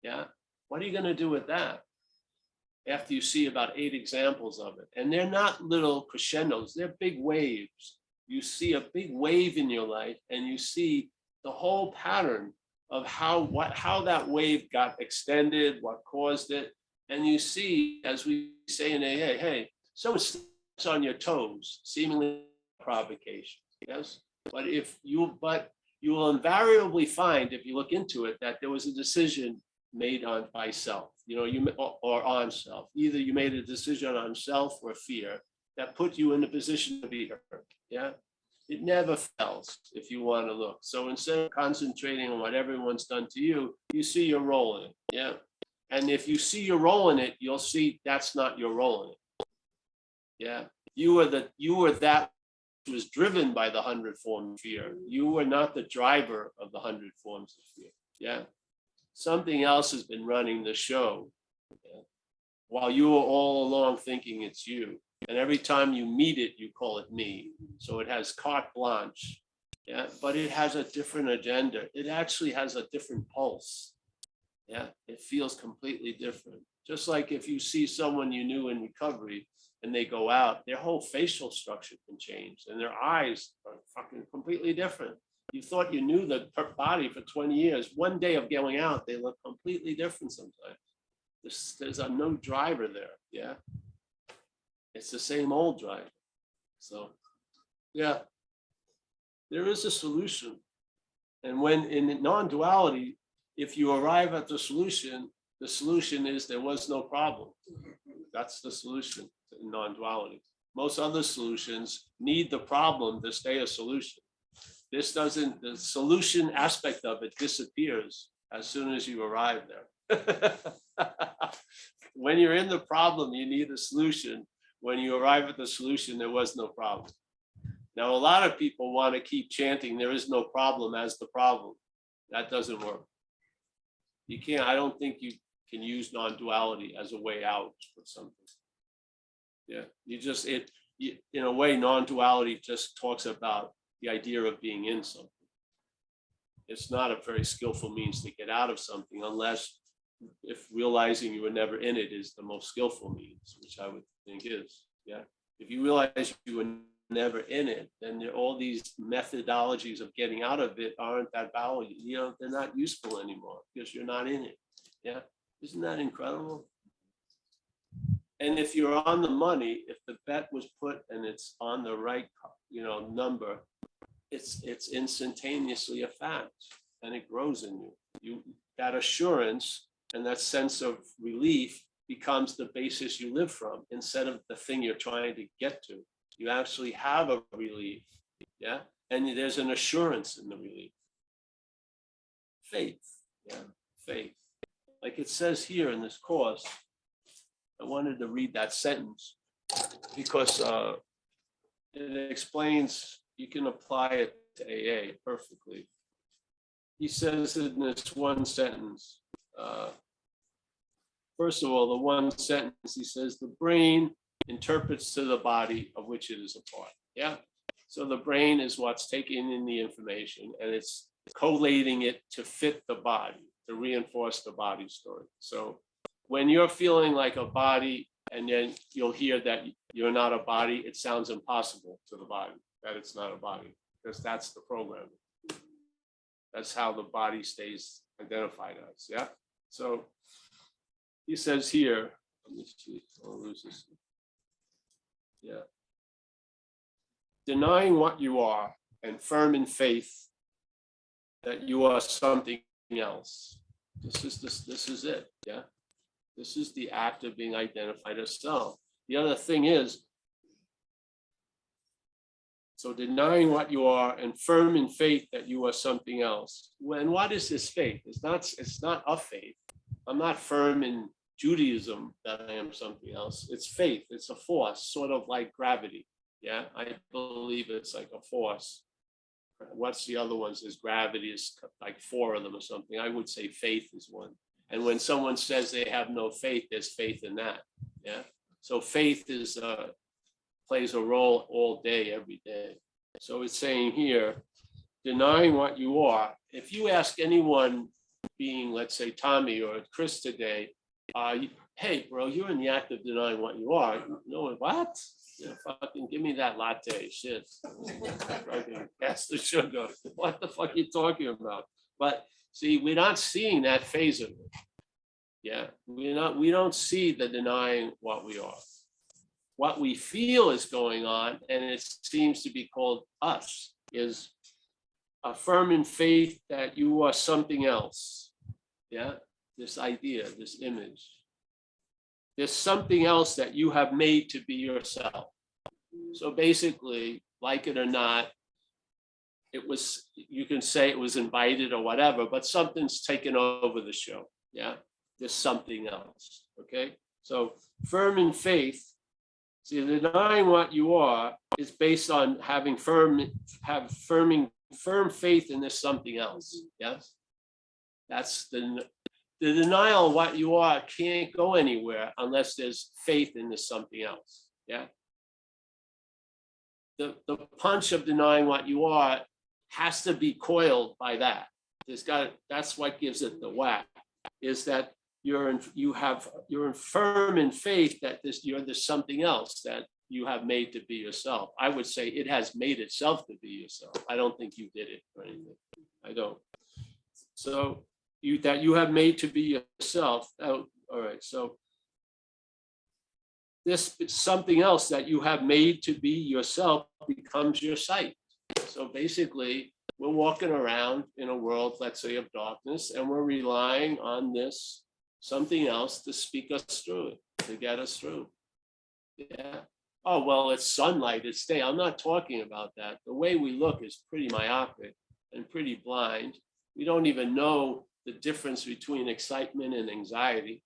[SPEAKER 1] Yeah. What are you going to do with that? After you see about 8 examples of it, and they're not little crescendos, they're big waves. You see a big wave in your life, and you see the whole pattern of how that wave got extended, what caused it, and you see, as we say in AA, hey, someone steps on your toes, seemingly provocation. Yes, but you will invariably find, if you look into it, that there was a decision made on by self, you know, or on self. Either you made a decision on self or fear that put you in a position to be hurt. Yeah, it never fails if you want to look. So instead of concentrating on what everyone's done to you, you see your role in it. Yeah, and if you see your role in it, you'll see that's not your role in it. Yeah, you were that which was driven by the 100 forms of fear. You were not the driver of the 100 forms of fear. Yeah. Something else has been running the show, yeah, while you were all along thinking it's you. And every time you meet it, you call it me. So it has carte blanche, yeah, but it has a different agenda. It actually has a different pulse. Yeah, it feels completely different. Just like if you see someone you knew in recovery and they go out, their whole facial structure can change and their eyes are fucking completely different. You thought you knew the body for 20 years. One day of going out, they look completely different sometimes. There's a no driver there. Yeah. It's the same old driver. So, yeah, there is a solution. And when in non-duality, if you arrive at the solution is there was no problem. That's the solution in non-duality. Most other solutions need the problem to stay a solution. This doesn't, the solution aspect of it disappears as soon as you arrive there. When you're in the problem, you need a solution. When you arrive at the solution, there was no problem. Now, a lot of people want to keep chanting, there is no problem as the problem. That doesn't work. You can't, I don't think you can use non-duality as a way out of something. Yeah, you just, in a way, non-duality just talks about the idea of being in something. It's not a very skillful means to get out of something unless if realizing you were never in it is the most skillful means, which I would think is. Yeah. If you realize you were never in it, then all these methodologies of getting out of it aren't that valuable. You know, they're not useful anymore because you're not in it. Yeah. Isn't that incredible? And if you're on the money, if the bet was put and it's on the right, you know, number, it's instantaneously a fact and it grows in you. That assurance and that sense of relief becomes the basis you live from instead of the thing you're trying to get to. You actually have a relief, yeah? And there's an assurance in the relief. Faith, yeah, faith. Like it says here in this course, I wanted to read that sentence because it explains, you can apply it to AA perfectly. He says in this one sentence, first of all, the one sentence, he says, the brain interprets to the body of which it is a part. Yeah. So the brain is what's taking in the information and it's collating it to fit the body, to reinforce the body story. So when you're feeling like a body and then you'll hear that you're not a body, it sounds impossible to the body that it's not a body, because that's the program. That's how the body stays identified as. Yeah. So he says here, let me see, I'll lose this. Yeah. Denying what you are and firm in faith that you are something else. This is it. Yeah. This is the act of being identified as self. The other thing is, so denying what you are and firm in faith that you are something else. When what is this faith? It's not a faith. I'm not firm in Judaism that I am something else. It's faith. It's a force, sort of like gravity. Yeah, I believe it's like a force. What's the other ones? Is gravity is like 4 of them or something. I would say faith is one. And when someone says they have no faith, there's faith in that. Yeah. So faith is plays a role all day, every day. So it's saying here, denying what you are. If you ask anyone, being let's say Tommy or Chris today, hey bro, you're in the act of denying what you are. No, what? Yeah, fucking give me that latte, shit. Fucking pass the sugar. What the fuck are you talking about? But see, we're not seeing that phase of it. Yeah, we don't see the denying what we are. What we feel is going on, and it seems to be called us, is a firm in faith that you are something else. Yeah, this idea, this image. There's something else that you have made to be yourself. So basically, like it or not, it was, you can say it was invited or whatever, but something's taken over the show. Yeah, there's something else. Okay, so firm in faith. See, denying what you are is based on having firm faith in this something else. Yes, that's the denial of what you are can't go anywhere unless there's faith in this something else. Yeah. The punch of denying what you are has to be coiled by that. That's what gives it the whack, is that you're firm in faith that you're this something else that you have made to be yourself. I would say it has made itself to be yourself. I don't think you did it or anything. I don't. So that you have made to be yourself. Oh, all right. So this something else that you have made to be yourself becomes your sight. So basically, we're walking around in a world, let's say, of darkness, and we're relying on this something else to speak us through it, to get us through. Yeah. Oh, well, it's sunlight, it's day. I'm not talking about that. The way we look is pretty myopic and pretty blind. We don't even know the difference between excitement and anxiety.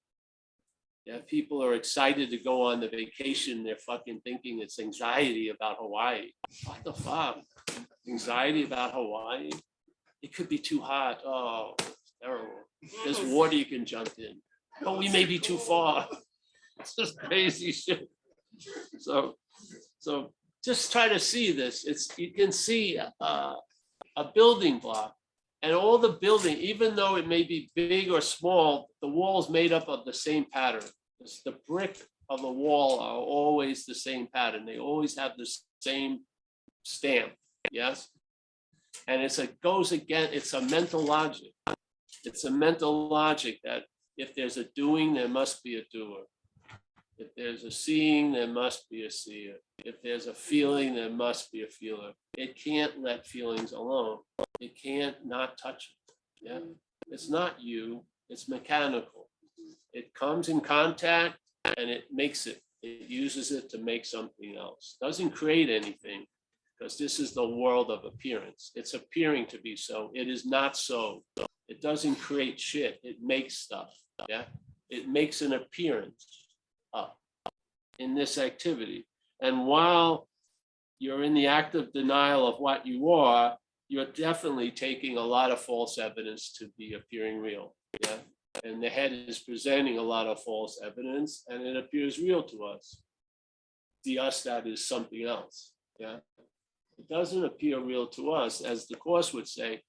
[SPEAKER 1] Yeah, people are excited to go on the vacation. They're fucking thinking it's anxiety about Hawaii. What the fuck? Anxiety about Hawaii? It could be too hot. Oh, it's terrible. There's water you can jump in. But we may be too far. It's just crazy shit. So just try to see this. You can see a building block, and all the building, even though it may be big or small, the wall is made up of the same pattern. The brick of the wall are always the same pattern. They always have the same stamp. Yes, and it's a mental logic. It's a mental logic that if there's a doing, there must be a doer. If there's a seeing, there must be a seer. If there's a feeling, there must be a feeler. It can't let feelings alone. It can't not touch it. Yeah, it's not you. It's mechanical. It comes in contact and it makes it. It uses it to make something else. Doesn't create anything, because this is the world of appearance. It's appearing to be so. It is not so. It doesn't create shit. It makes stuff. Yeah, it makes an appearance up in this activity. And while you're in the act of denial of what you are, you're definitely taking a lot of false evidence to be appearing real. Yeah. And the head is presenting a lot of false evidence, and it appears real to us. The us that is something else. Yeah. It doesn't appear real to us, as the Course would say.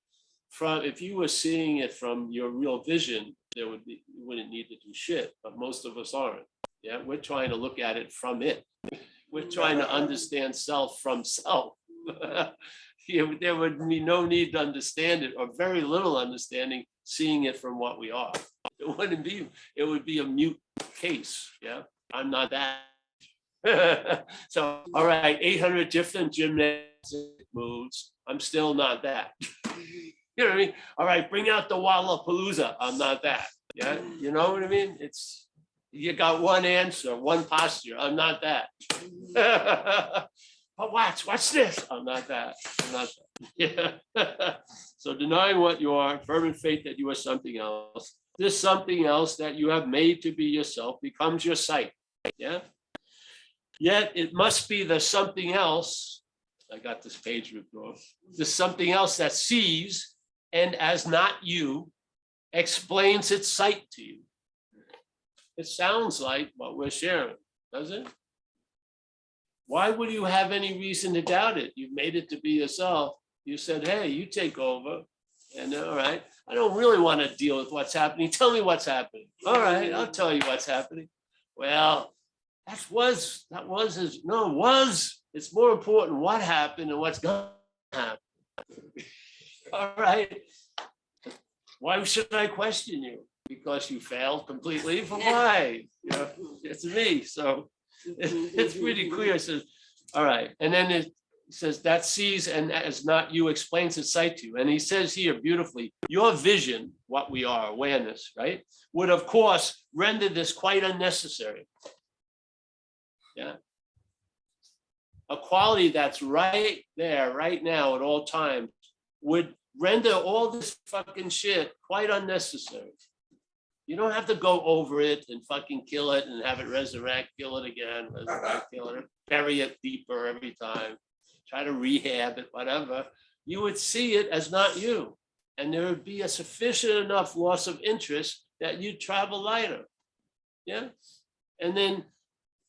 [SPEAKER 1] From if you were seeing it from your real vision, there would be, you wouldn't need to do shit. But most of us aren't. Yeah, we're trying to look at it from it. We're trying to understand self from self. There would be no need to understand it, or very little understanding, seeing it from what we are. It wouldn't be. It would be a mute case. Yeah, I'm not that. So, all right, 800 different gymnastic moves. I'm still not that. You know what I mean? All right, bring out the Wallapalooza. I'm not that. Yeah, you know what I mean? It's, you got one answer, one posture. I'm not that. But watch this. I'm not that. I'm not that. Yeah. So denying what you are, fervent faith that you are something else. This something else that you have made to be yourself becomes your sight. Yeah. Yet it must be the something else. I got this page withdrawn. The something else that sees, and as not you, explains its sight to you. It sounds like what we're sharing, doesn't it? Why would you have any reason to doubt it? You've made it to be yourself. You said, hey, you take over. And all right, I don't really want to deal with what's happening. Tell me what's happening. All right, I'll tell you what's happening. Well, it's more important what happened and what's going to happen. All right. Why should I question you? Because you failed completely? For why? You know, it's me. So it's pretty clear. It says, all right. And then it says that sees and as not you explains its sight to you. And he says here beautifully, your vision, what we are, awareness, right, would of course render this quite unnecessary. Yeah. A quality that's right there, right now, at all times, would render all this fucking shit quite unnecessary. You don't have to go over it and fucking kill it and have it resurrect, kill it again, resurrect, kill it, bury it deeper every time, try to rehab it, whatever. You would see it as not you. And there would be a sufficient enough loss of interest that you'd travel lighter. Yeah. And then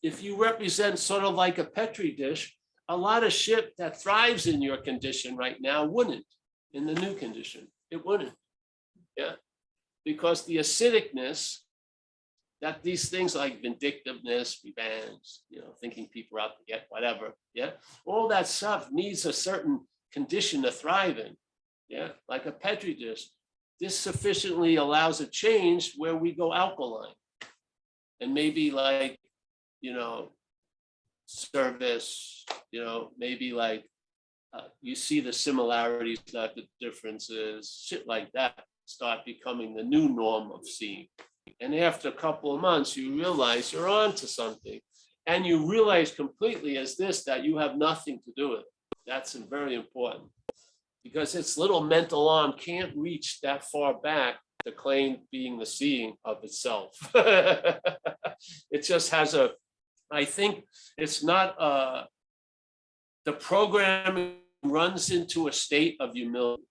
[SPEAKER 1] if you represent sort of like a Petri dish, a lot of shit that thrives in your condition right now wouldn't in the new condition. It wouldn't. Yeah. Because the acidicness that these things like vindictiveness, revenge, you know, thinking people are out to get whatever, yeah, all that stuff needs a certain condition to thrive in, yeah, like a Petri dish. This sufficiently allows a change where we go alkaline, and maybe like, you know, service, you know, maybe like you see the similarities, not the differences, shit like that start becoming the new norm of seeing. And after a couple of months, you realize you're on to something. And you realize completely as this, that you have nothing to do with it. That's very important. Because its little mental arm can't reach that far back to claim being the seeing of itself. It just has a, I think it's not, the programming runs into a state of humility.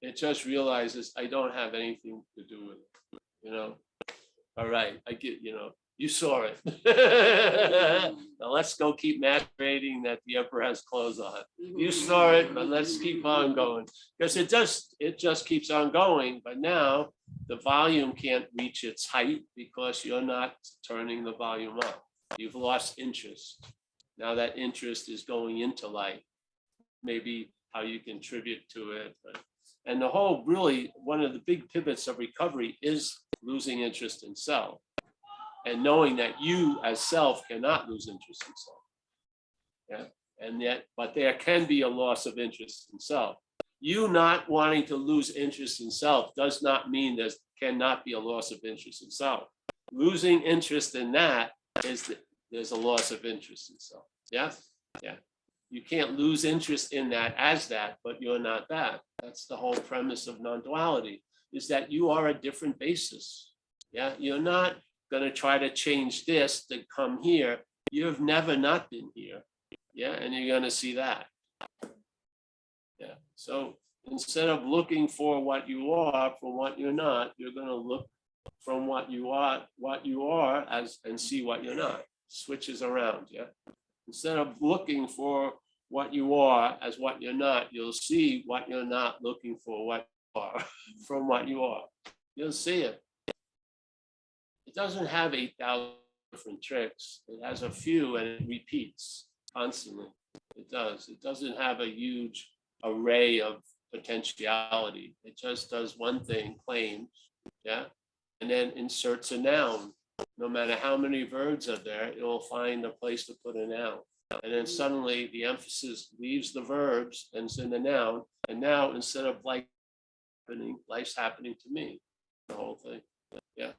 [SPEAKER 1] It just realizes I don't have anything to do with it, you know? All right, I get, you know, you saw it. Now let's go keep masquerading that the emperor has clothes on. You saw it, but let's keep on going. Because it just keeps on going, but now the volume can't reach its height because you're not turning the volume up. You've lost interest. Now that interest is going into light. Maybe how you contribute to it. And the whole, really, one of the big pivots of recovery is losing interest in self and knowing that you as self cannot lose interest in self. Yeah. And yet, but there can be a loss of interest in self. You not wanting to lose interest in self does not mean there cannot be a loss of interest in self. Losing interest in that is that there's a loss of interest in self. Yeah. Yeah. You can't lose interest in that as that, but you're not that. That's the whole premise of non-duality, is that you are a different basis. Yeah, you're not going to try to change this to come here. You've never not been here. Yeah, and you're going to see that. Yeah, so instead of looking for what you are, for what you're not, you're going to look from what you are as, and see what you're not. Switches around, yeah. Instead of looking for what you are as what you're not, you'll see what you're not looking for, what you are from what you are. You'll see it. It doesn't have 8,000 different tricks. It has a few and it repeats constantly. It does. It doesn't have a huge array of potentiality. It just does one thing, claims, yeah, and then inserts a noun. No matter how many verbs are there, it will find a place to put a noun. And then suddenly the emphasis leaves the verbs and it's in the noun. And now instead of like happening, life's happening to me, the whole thing. Yeah.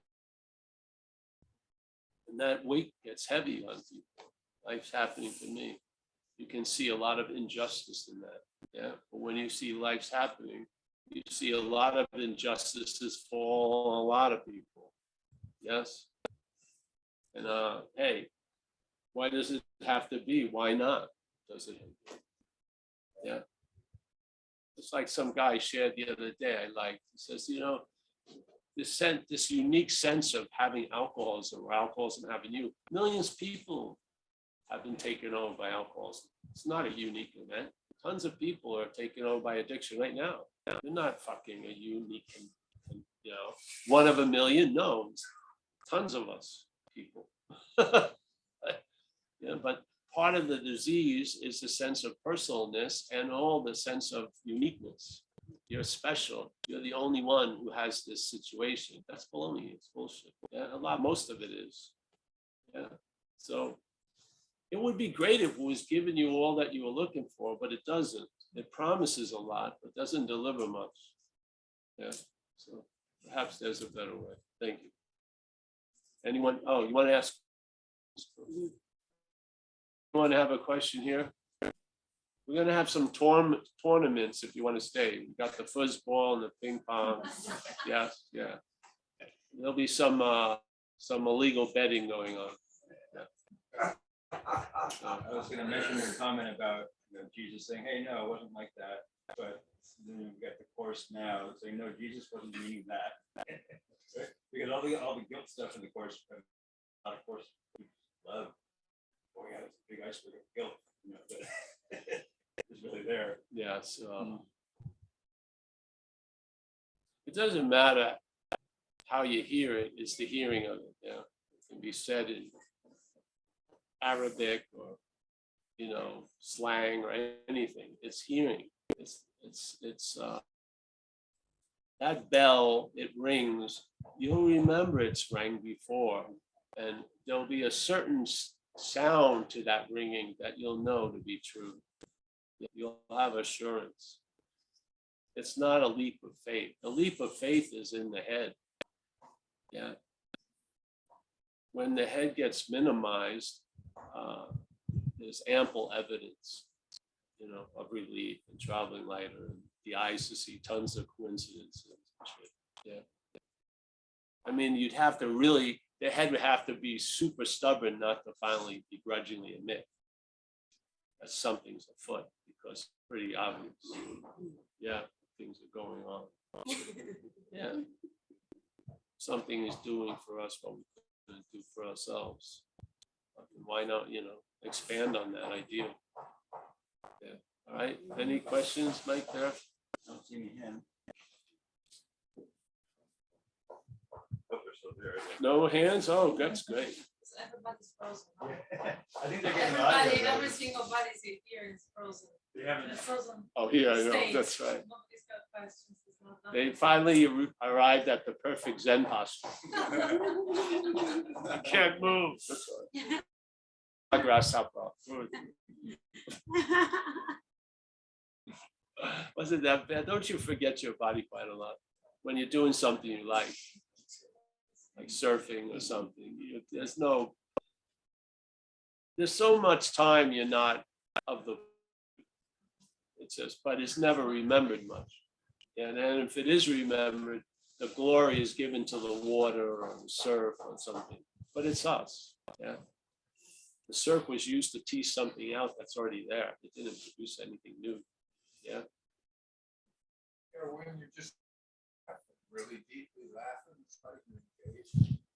[SPEAKER 1] And that weight gets heavy on people. Life's happening to me. You can see a lot of injustice in that. Yeah. But when you see life's happening, you see a lot of injustices fall on a lot of people. Yes. And hey, why does it have to be? Why not? Does it? Yeah. It's like some guy shared the other day. I liked. He says, you know, this unique sense of having alcoholism or alcoholism having you. Millions of people have been taken over by alcoholism. It's not a unique event. Tons of people are taken over by addiction right now. They're not fucking a unique, you know, one of a million. No, tons of us people. Yeah, but part of the disease is the sense of personalness and all the sense of uniqueness. You're special. You're the only one who has this situation. That's baloney. It's bullshit. Yeah, most of it is. Yeah. So it would be great if it was giving you all that you were looking for, but it doesn't. It promises a lot, but doesn't deliver much. Yeah. So perhaps there's a better way. Thank you. Anyone? Oh, you want to ask? You want to have a question here? We're going to have some tournaments if you want to stay. We got the foosball and the ping pong. Yes, yeah. There'll be some illegal betting going on. Yeah.
[SPEAKER 2] I was going to mention your comment about Jesus saying, "Hey, no, it wasn't like that." But then you get the course now saying, "No, Jesus wasn't meaning that." Right? Because all the guilt stuff in the course, not of course, love. Oh yeah, it's a big iceberg of guilt. You know, but it's really there.
[SPEAKER 1] Yes. It doesn't matter how you hear it, it's the hearing of it. Yeah. It can be said in Arabic or, you know, slang or anything. It's hearing. It's that bell, it rings. You'll remember it's rang before, and there'll be a certain sound to that ringing that you'll know to be true. You'll have assurance. It's not a leap of faith. The leap of faith is in the head. Yeah. When the head gets minimized, there's ample evidence, you know, of relief and traveling lighter, and the eyes to see tons of coincidences. Yeah. I mean, you'd have to really, the head would have to be super stubborn not to finally begrudgingly admit that something's afoot, because it's pretty obvious. Yeah, things are going on. Yeah. Something is doing for us what we couldn't do for ourselves. Why not, you know, expand on that idea? Yeah. All right. Any questions, Mike, there?
[SPEAKER 2] Don't see any hand. Hope they're still there.
[SPEAKER 1] No hands? Oh, that's great.
[SPEAKER 3] Everybody's frozen.
[SPEAKER 2] I think they're getting audio.
[SPEAKER 3] Every single body's here is frozen.
[SPEAKER 2] They haven't.
[SPEAKER 3] They're frozen.
[SPEAKER 1] Oh, here, I know.
[SPEAKER 3] states.
[SPEAKER 1] That's right.
[SPEAKER 3] Nobody's got questions. There's not
[SPEAKER 1] They
[SPEAKER 3] nothing.
[SPEAKER 1] finally arrived at the perfect Zen posture. I can't move. Grasshopper. Wasn't that bad? Don't you forget your body quite a lot when you're doing something you like surfing or something. There's so much time you're not of the. It's just, but it's never remembered much. And then if it is remembered, the glory is given to the water or the surf or something. But it's us. Yeah. The surf was used to tease something out that's already there. It didn't produce anything new. Yeah.
[SPEAKER 4] When you just really deeply laughing, it's like you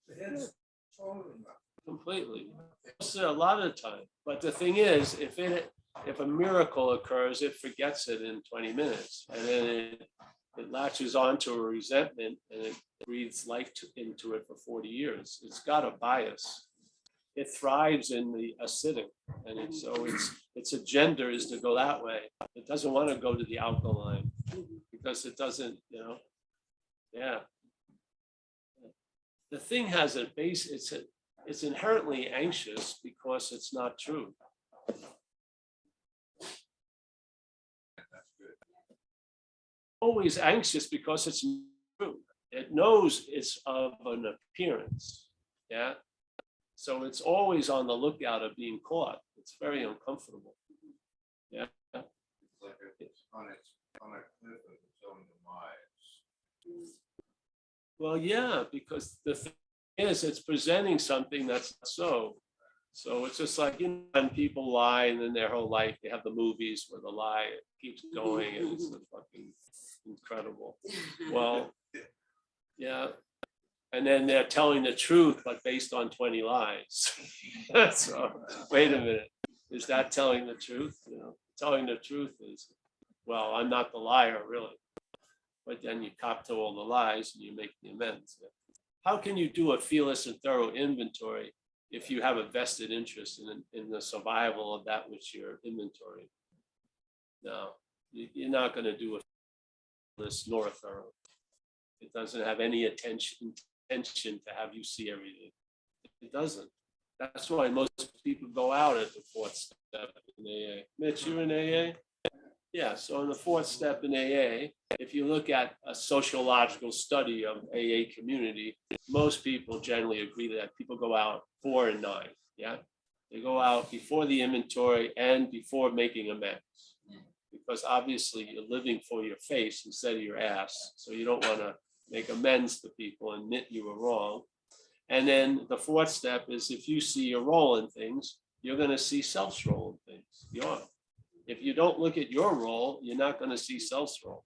[SPEAKER 4] The head's swollen enough.
[SPEAKER 1] completely. So a lot of the time, but the thing is, if a miracle occurs, it forgets it in 20 minutes, and then it latches onto a resentment and it breathes life into it for 40 years. It's got a bias. It thrives in the acidic, and its agenda is to go that way. It doesn't want to go to the alkaline because it doesn't, yeah. The thing has a base. It's inherently anxious because it's not true. Always anxious because it's true. It knows it's of an appearance. Yeah. So it's always on the lookout of being caught. It's very uncomfortable. Yeah.
[SPEAKER 4] It's like it's on a cliff of its own demise.
[SPEAKER 1] Well, yeah, because the thing is, it's presenting something that's not so. So it's just like, when people lie and then their whole life, they have the movies where the lie keeps going and it's fucking incredible. Well, yeah. And then they're telling the truth, but based on 20 lies. So wait a minute, is that telling the truth? Telling the truth is, well, I'm not the liar, really. But then you cop to all the lies and you make the amends. How can you do a fearless and thorough inventory if you have a vested interest in the survival of that which you're inventory? No, you're not going to do a fearless nor a thorough. It doesn't have any intention to have you see everything. It doesn't. That's why most people go out at the fourth step in AA. Mitch, you're in AA? Yeah, so in the fourth step in AA, if you look at a sociological study of AA community, most people generally agree that people go out 4 and 9. Yeah, they go out before the inventory and before making amends, because obviously you're living for your face instead of your ass. So you don't want to make amends to people and admit you were wrong. And then the fourth step is, if you see your role in things, you're going to see self's role in things. You are. If you don't look at your role, you're not going to see self's role,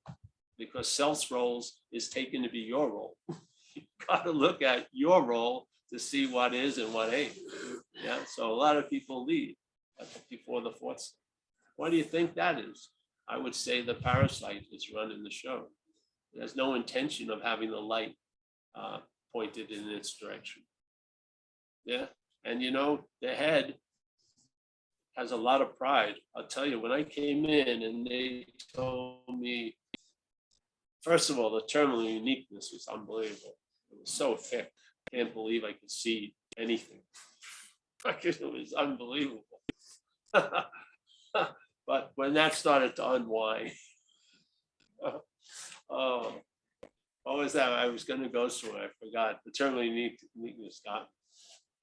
[SPEAKER 1] because self's roles is taken to be your role. You've got to look at your role to see what is and what ain't. Yeah. So a lot of people leave before the fourth step. What do you think that is? I would say the parasite is running the show. It has no intention of having the light pointed in its direction. Yeah. And the head has a lot of pride. I'll tell you, when I came in and they told me, first of all, the terminal uniqueness was unbelievable. It was so thick. I can't believe I could see anything. It was unbelievable. But when that started to unwind, oh, what was that? I was going to go somewhere. I forgot. The terminal uniqueness got.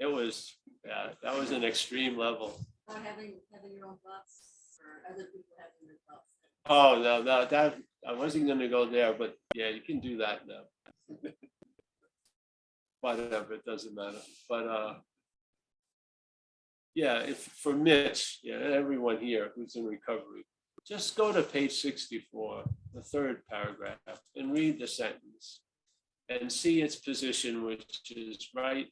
[SPEAKER 1] It was, yeah, that was an extreme level.
[SPEAKER 5] Having your own thoughts, or other people having their thoughts.
[SPEAKER 1] Oh, no, that I wasn't going to go there, but yeah, you can do that now. Whatever, it doesn't matter. But yeah, if for Mitch, yeah, everyone here who's in recovery, just go to page 64, the third paragraph, and read the sentence and see its position, which is right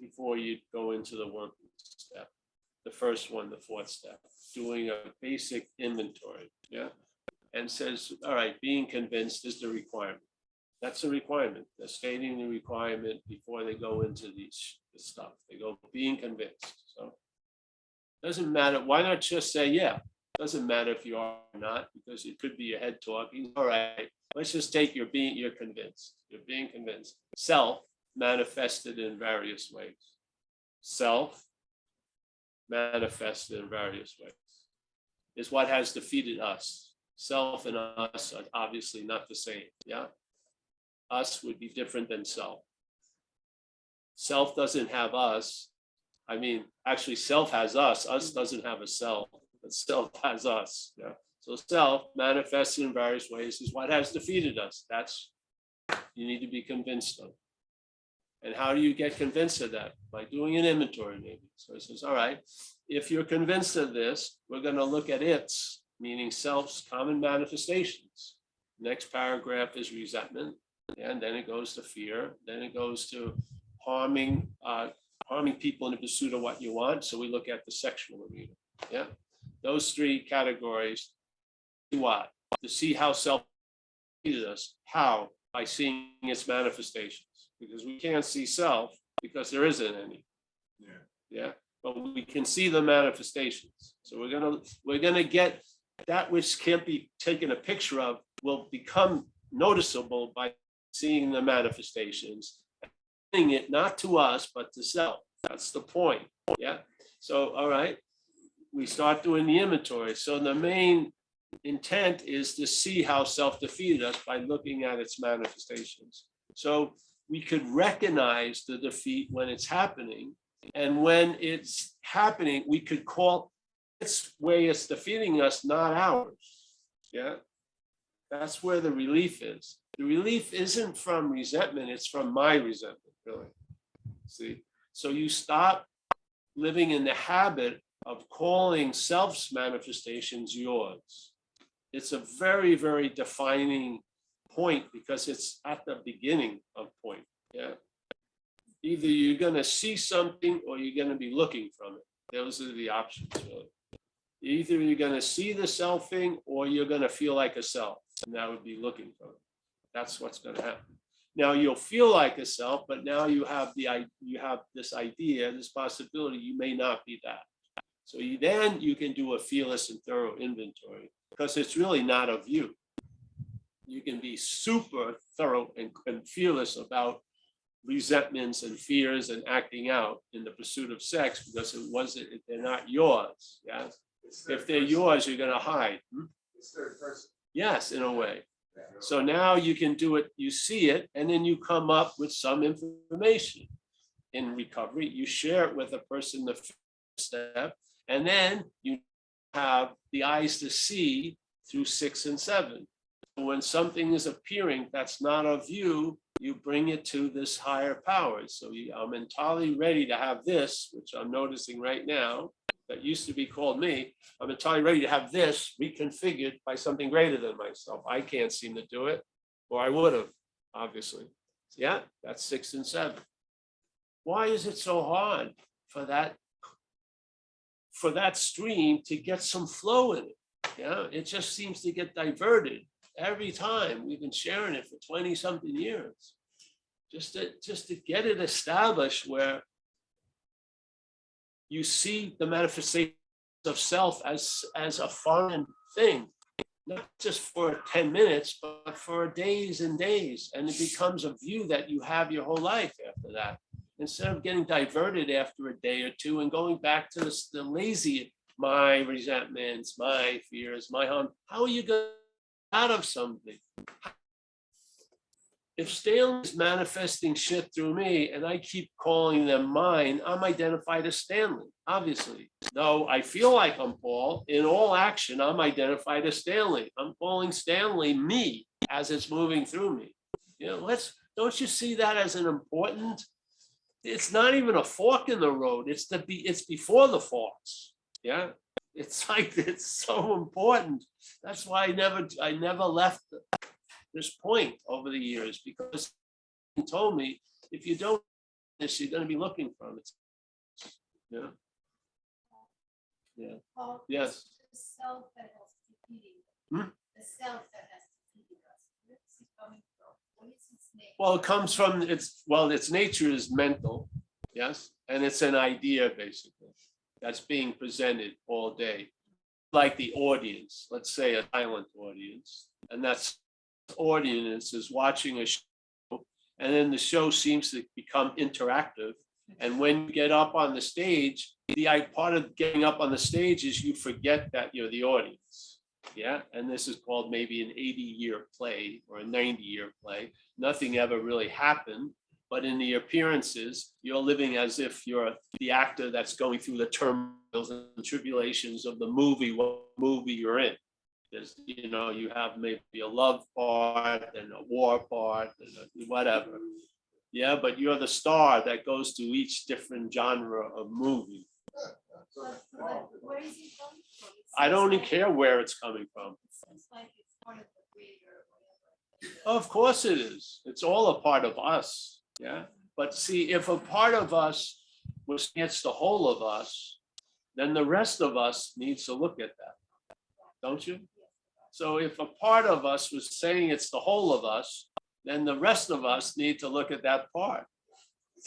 [SPEAKER 1] before you go into the working step. The first one, the fourth step, doing a basic inventory, yeah, and says, all right, being convinced is the requirement. That's the requirement. They're stating the requirement before they go into this stuff. They go being convinced. So doesn't matter. Why not just say, yeah, doesn't matter if you are or not, because it could be your head talking. All right, let's just take you're convinced. You're being convinced. Self manifested in various ways. Self manifested in various ways is what has defeated us. Self and us are obviously not the same. Yeah. Us would be different than self. Self doesn't have us. I mean, actually, self has us. Us doesn't have a self, but self has us. Yeah. So self manifested in various ways is what has defeated us. That's you need to be convinced of. And how do you get convinced of that? By doing an inventory, maybe. So it says, all right, if you're convinced of this, we're going to look at its, meaning self's common manifestations. Next paragraph is resentment. and then it goes to fear, then it goes to harming people in the pursuit of what you want. So we look at the sexual arena. Yeah, those three categories. What? To see how self treated us. How? By seeing its manifestations, because we can't see self because there isn't any. Yeah, but we can see the manifestations. So we're gonna get that which can't be taken a picture of will become noticeable by seeing the manifestations, it not to us but to self. That's the point. Yeah. So all right, we start doing the inventory. So the main intent is to see how self defeated us by looking at its manifestations. So we could recognize the defeat when it's happening, and when it's happening, we could call its way it's defeating us, not ours. Yeah, that's where the relief is. The relief isn't from resentment, it's from my resentment, really. See, so you stop living in the habit of calling self's manifestations yours. It's a very, very defining point because it's at the beginning of point. Yeah. Either you're going to see something or you're going to be looking from it. Those are the options, really. Either you're going to see the selfing or you're going to feel like a self, and that would be looking from it. That's what's going to happen. Now you'll feel like a self, but now you have this idea, this possibility you may not be that. So then you can do a fearless and thorough inventory because it's really not of you. You can be super thorough and fearless about resentments and fears and acting out in the pursuit of sex because they're not yours. Yes. If they're yours, you're going to hide.
[SPEAKER 4] It's third person.
[SPEAKER 1] Yes, in a way. So now you can do it, you see it, and then you come up with some information in recovery. You share it with a person the first step, and then you have the eyes to see through 6 and 7. When something is appearing that's not of you, you bring it to this higher power. So I'm entirely ready to have this, which I'm noticing right now, that used to be called me. I'm entirely ready to have this reconfigured by something greater than myself. I can't seem to do it, or I would have, obviously. Yeah, that's 6 and 7. Why is it so hard for that stream to get some flow in it? Yeah, it just seems to get diverted every time. We've been sharing it for 20 something years, just to get it established where you see the manifestation of self as a foreign thing, not just for 10 minutes, but for days and days. And it becomes a view that you have your whole life after that. Instead of getting diverted after a day or two and going back to the lazy, my resentments, my fears, my harm, how are you going out of something? If Stanley's manifesting shit through me and I keep calling them mine, I'm identified as Stanley, obviously. Though I feel like I'm Paul, in all action, I'm identified as Stanley. I'm calling Stanley me as it's moving through me. You know, don't you see that as an important? It's not even a fork in the road. It's before the forks. Yeah. It's like, it's so important. That's why I never left this point over the years, because he told me, if you don't this, you're going to be looking from it. Yeah. Yeah.
[SPEAKER 5] Paul,
[SPEAKER 1] Yes.
[SPEAKER 5] The self that has defeated
[SPEAKER 1] Hmm?
[SPEAKER 5] the self that has defeated us. Where is it coming from? What is its name?
[SPEAKER 1] Well, it comes from its nature is mental, yes, and it's an idea basically that's being presented all day, like the audience. Let's say a silent audience, and that's audience is watching a show, and then the show seems to become interactive. And when you get up on the stage, part of getting up on the stage is you forget that you're the audience. Yeah, and this is called maybe an 80-year play or a 90-year play. Nothing ever really happened, but in the appearances, you're living as if you're the actor that's going through the turmoils and tribulations of the movie, what movie you're in. There's, you have maybe a love part and a war part and whatever. Yeah, but you're the star that goes to each different genre of movie.
[SPEAKER 5] But where is it coming from?
[SPEAKER 1] I don't even care where it's coming from.
[SPEAKER 5] It's like it's part of the creator or whatever.
[SPEAKER 1] Of course it is. It's all a part of us. Yeah. But see, if a part of us was against the whole of us, then the rest of us needs to look at that, don't you? So if a part of us was saying it's the whole of us, then the rest of us need to look at that part.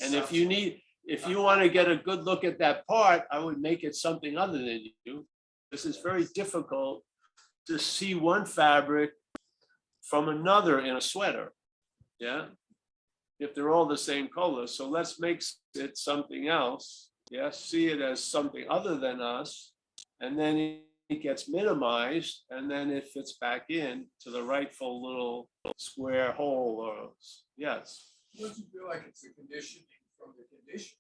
[SPEAKER 1] And if you want to get a good look at that part, I would make it something other than you. This is very difficult to see one fabric from another in a sweater. Yeah. If they're all the same color. So let's make it something else. Yeah. See it as something other than us. And then it gets minimized. And then it fits back in to the rightful little square hole or yes.
[SPEAKER 4] Doesn't feel like it's a conditioning from the condition,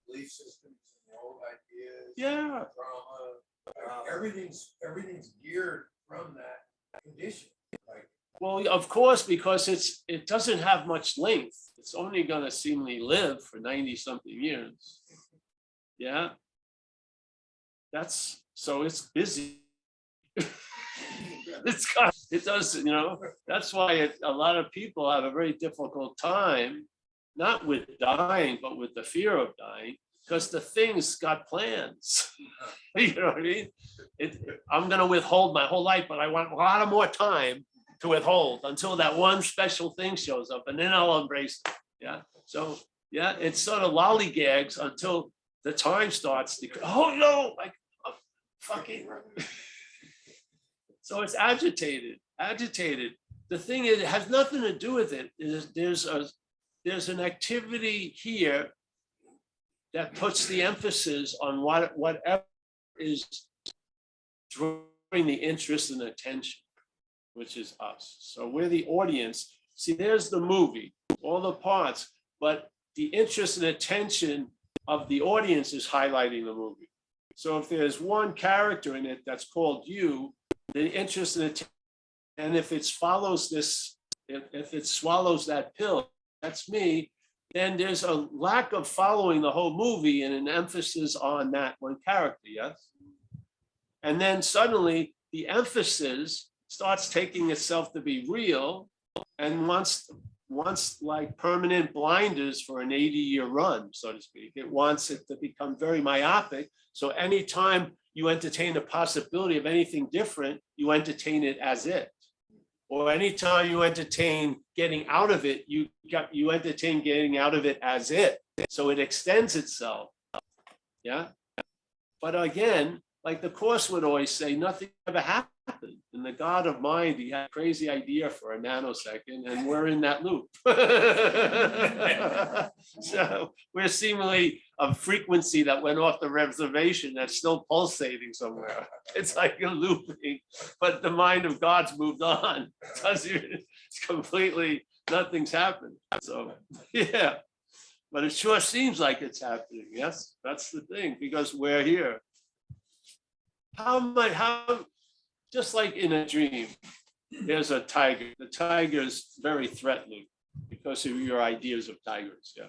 [SPEAKER 4] belief systems and the old ideas.
[SPEAKER 1] Yeah.
[SPEAKER 4] Trauma, everything's geared from that condition. Like,
[SPEAKER 1] Well, of course, because it doesn't have much length. It's only going to seemingly live for 90 something years. Yeah. So it's busy. It does, that's why a lot of people have a very difficult time, not with dying, but with the fear of dying, because the thing's got plans. You know what I mean? I'm going to withhold my whole life, but I want a lot of more time to withhold until that one special thing shows up, and then I'll embrace it. Yeah. So yeah, it's sort of lollygags until the time starts to, oh no, like fucking. So it's agitated. The thing is, it has nothing to do with it. There's an activity here that puts the emphasis on whatever is drawing the interest and attention, which is us. So we're the audience. See, there's the movie, all the parts, but the interest and attention of the audience is highlighting the movie. So if there's one character in it that's called you, the interest and attention, and if it follows if it swallows that pill, that's me, then there's a lack of following the whole movie and an emphasis on that one character, yes? And then suddenly the emphasis starts taking itself to be real and wants like permanent blinders for an 80-year run, so to speak. It wants it to become very myopic. So anytime you entertain the possibility of anything different, you entertain it as it. Or anytime you entertain getting out of it, you entertain getting out of it as it. So it extends itself. Yeah. But again, like the Course would always say, nothing ever happened. And the God of mind, he had a crazy idea for a nanosecond, and we're in that loop. So we're seemingly a frequency that went off the reservation that's still pulsating somewhere. It's like a looping, but the mind of God's moved on. It's completely, nothing's happened. So yeah, but it sure seems like it's happening. Yes, that's the thing, because we're here. Just like in a dream, there's a tiger. The tiger is very threatening because of your ideas of tigers. Yeah.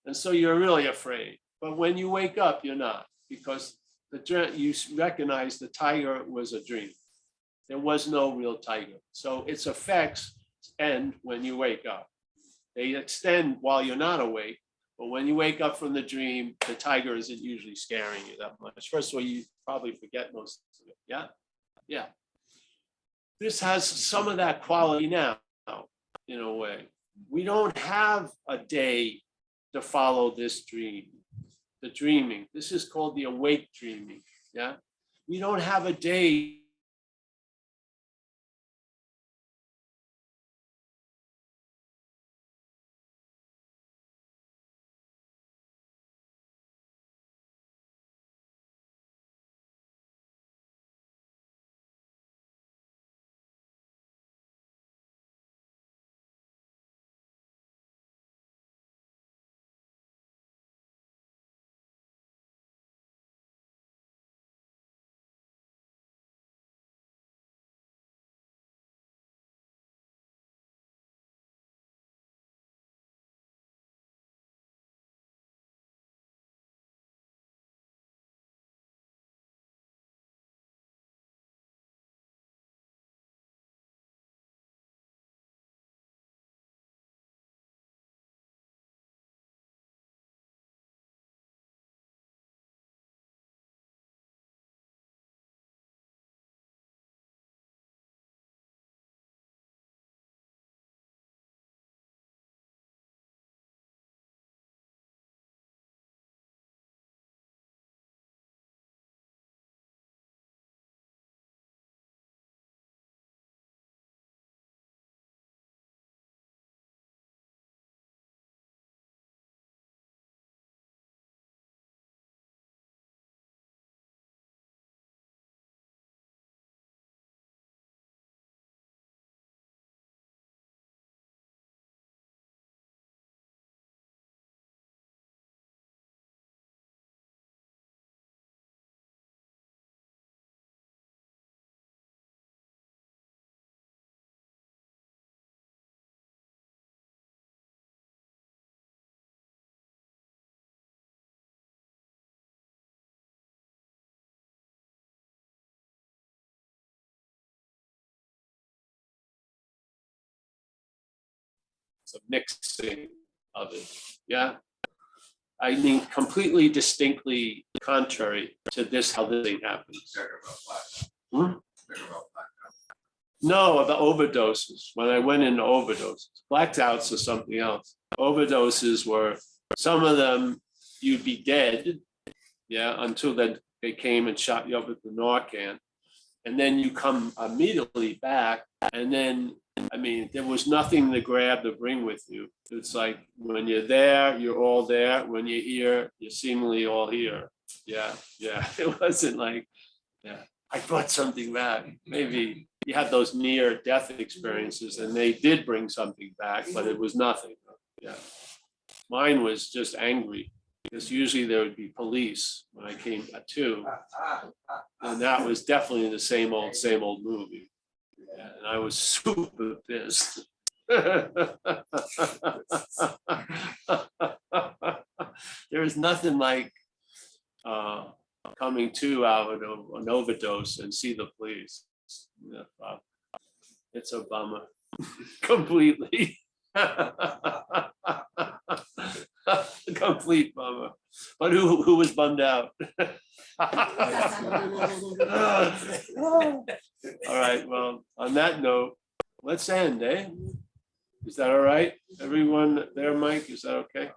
[SPEAKER 1] And so you're really afraid. But when you wake up, you're not, because you recognize the tiger was a dream. There was no real tiger. So its effects end when you wake up. They extend while you're not awake. But when you wake up from the dream, the tiger isn't usually scaring you that much. First of all, you probably forget most of it. Yeah. Yeah. This has some of that quality now, in a way. We don't have a day to follow this dream, the dreaming. This is called the awake dreaming. Yeah. We don't have a day a mixing of it. Yeah. I mean, completely distinctly contrary to this, how this thing happens.
[SPEAKER 4] Talking about blackout.
[SPEAKER 1] Hmm?
[SPEAKER 4] Talking about blackout.
[SPEAKER 1] No, about overdoses. When I went into overdoses, blackouts or something else. Overdoses were, some of them, you'd be dead, yeah, until they came and shot you up with the Narcan. And then you come immediately back, and then, I mean, there was nothing to grab to bring with you. It's like, when you're there, you're all there. When you're here, you're seemingly all here. Yeah, yeah, it wasn't like, yeah, I brought something back. Maybe you had those near-death experiences, and they did bring something back, but it was nothing. Yeah, mine was just angry, because usually there would be police when I came too, and that was definitely the same old movie. Yeah, and I was super pissed. There's nothing like coming to out of an overdose and see the police. Yeah, it's a bummer, completely. Complete bummer. But who was bummed out? All right, well, on that note, let's end, eh? Is that all right? Everyone there, Mike, is that okay?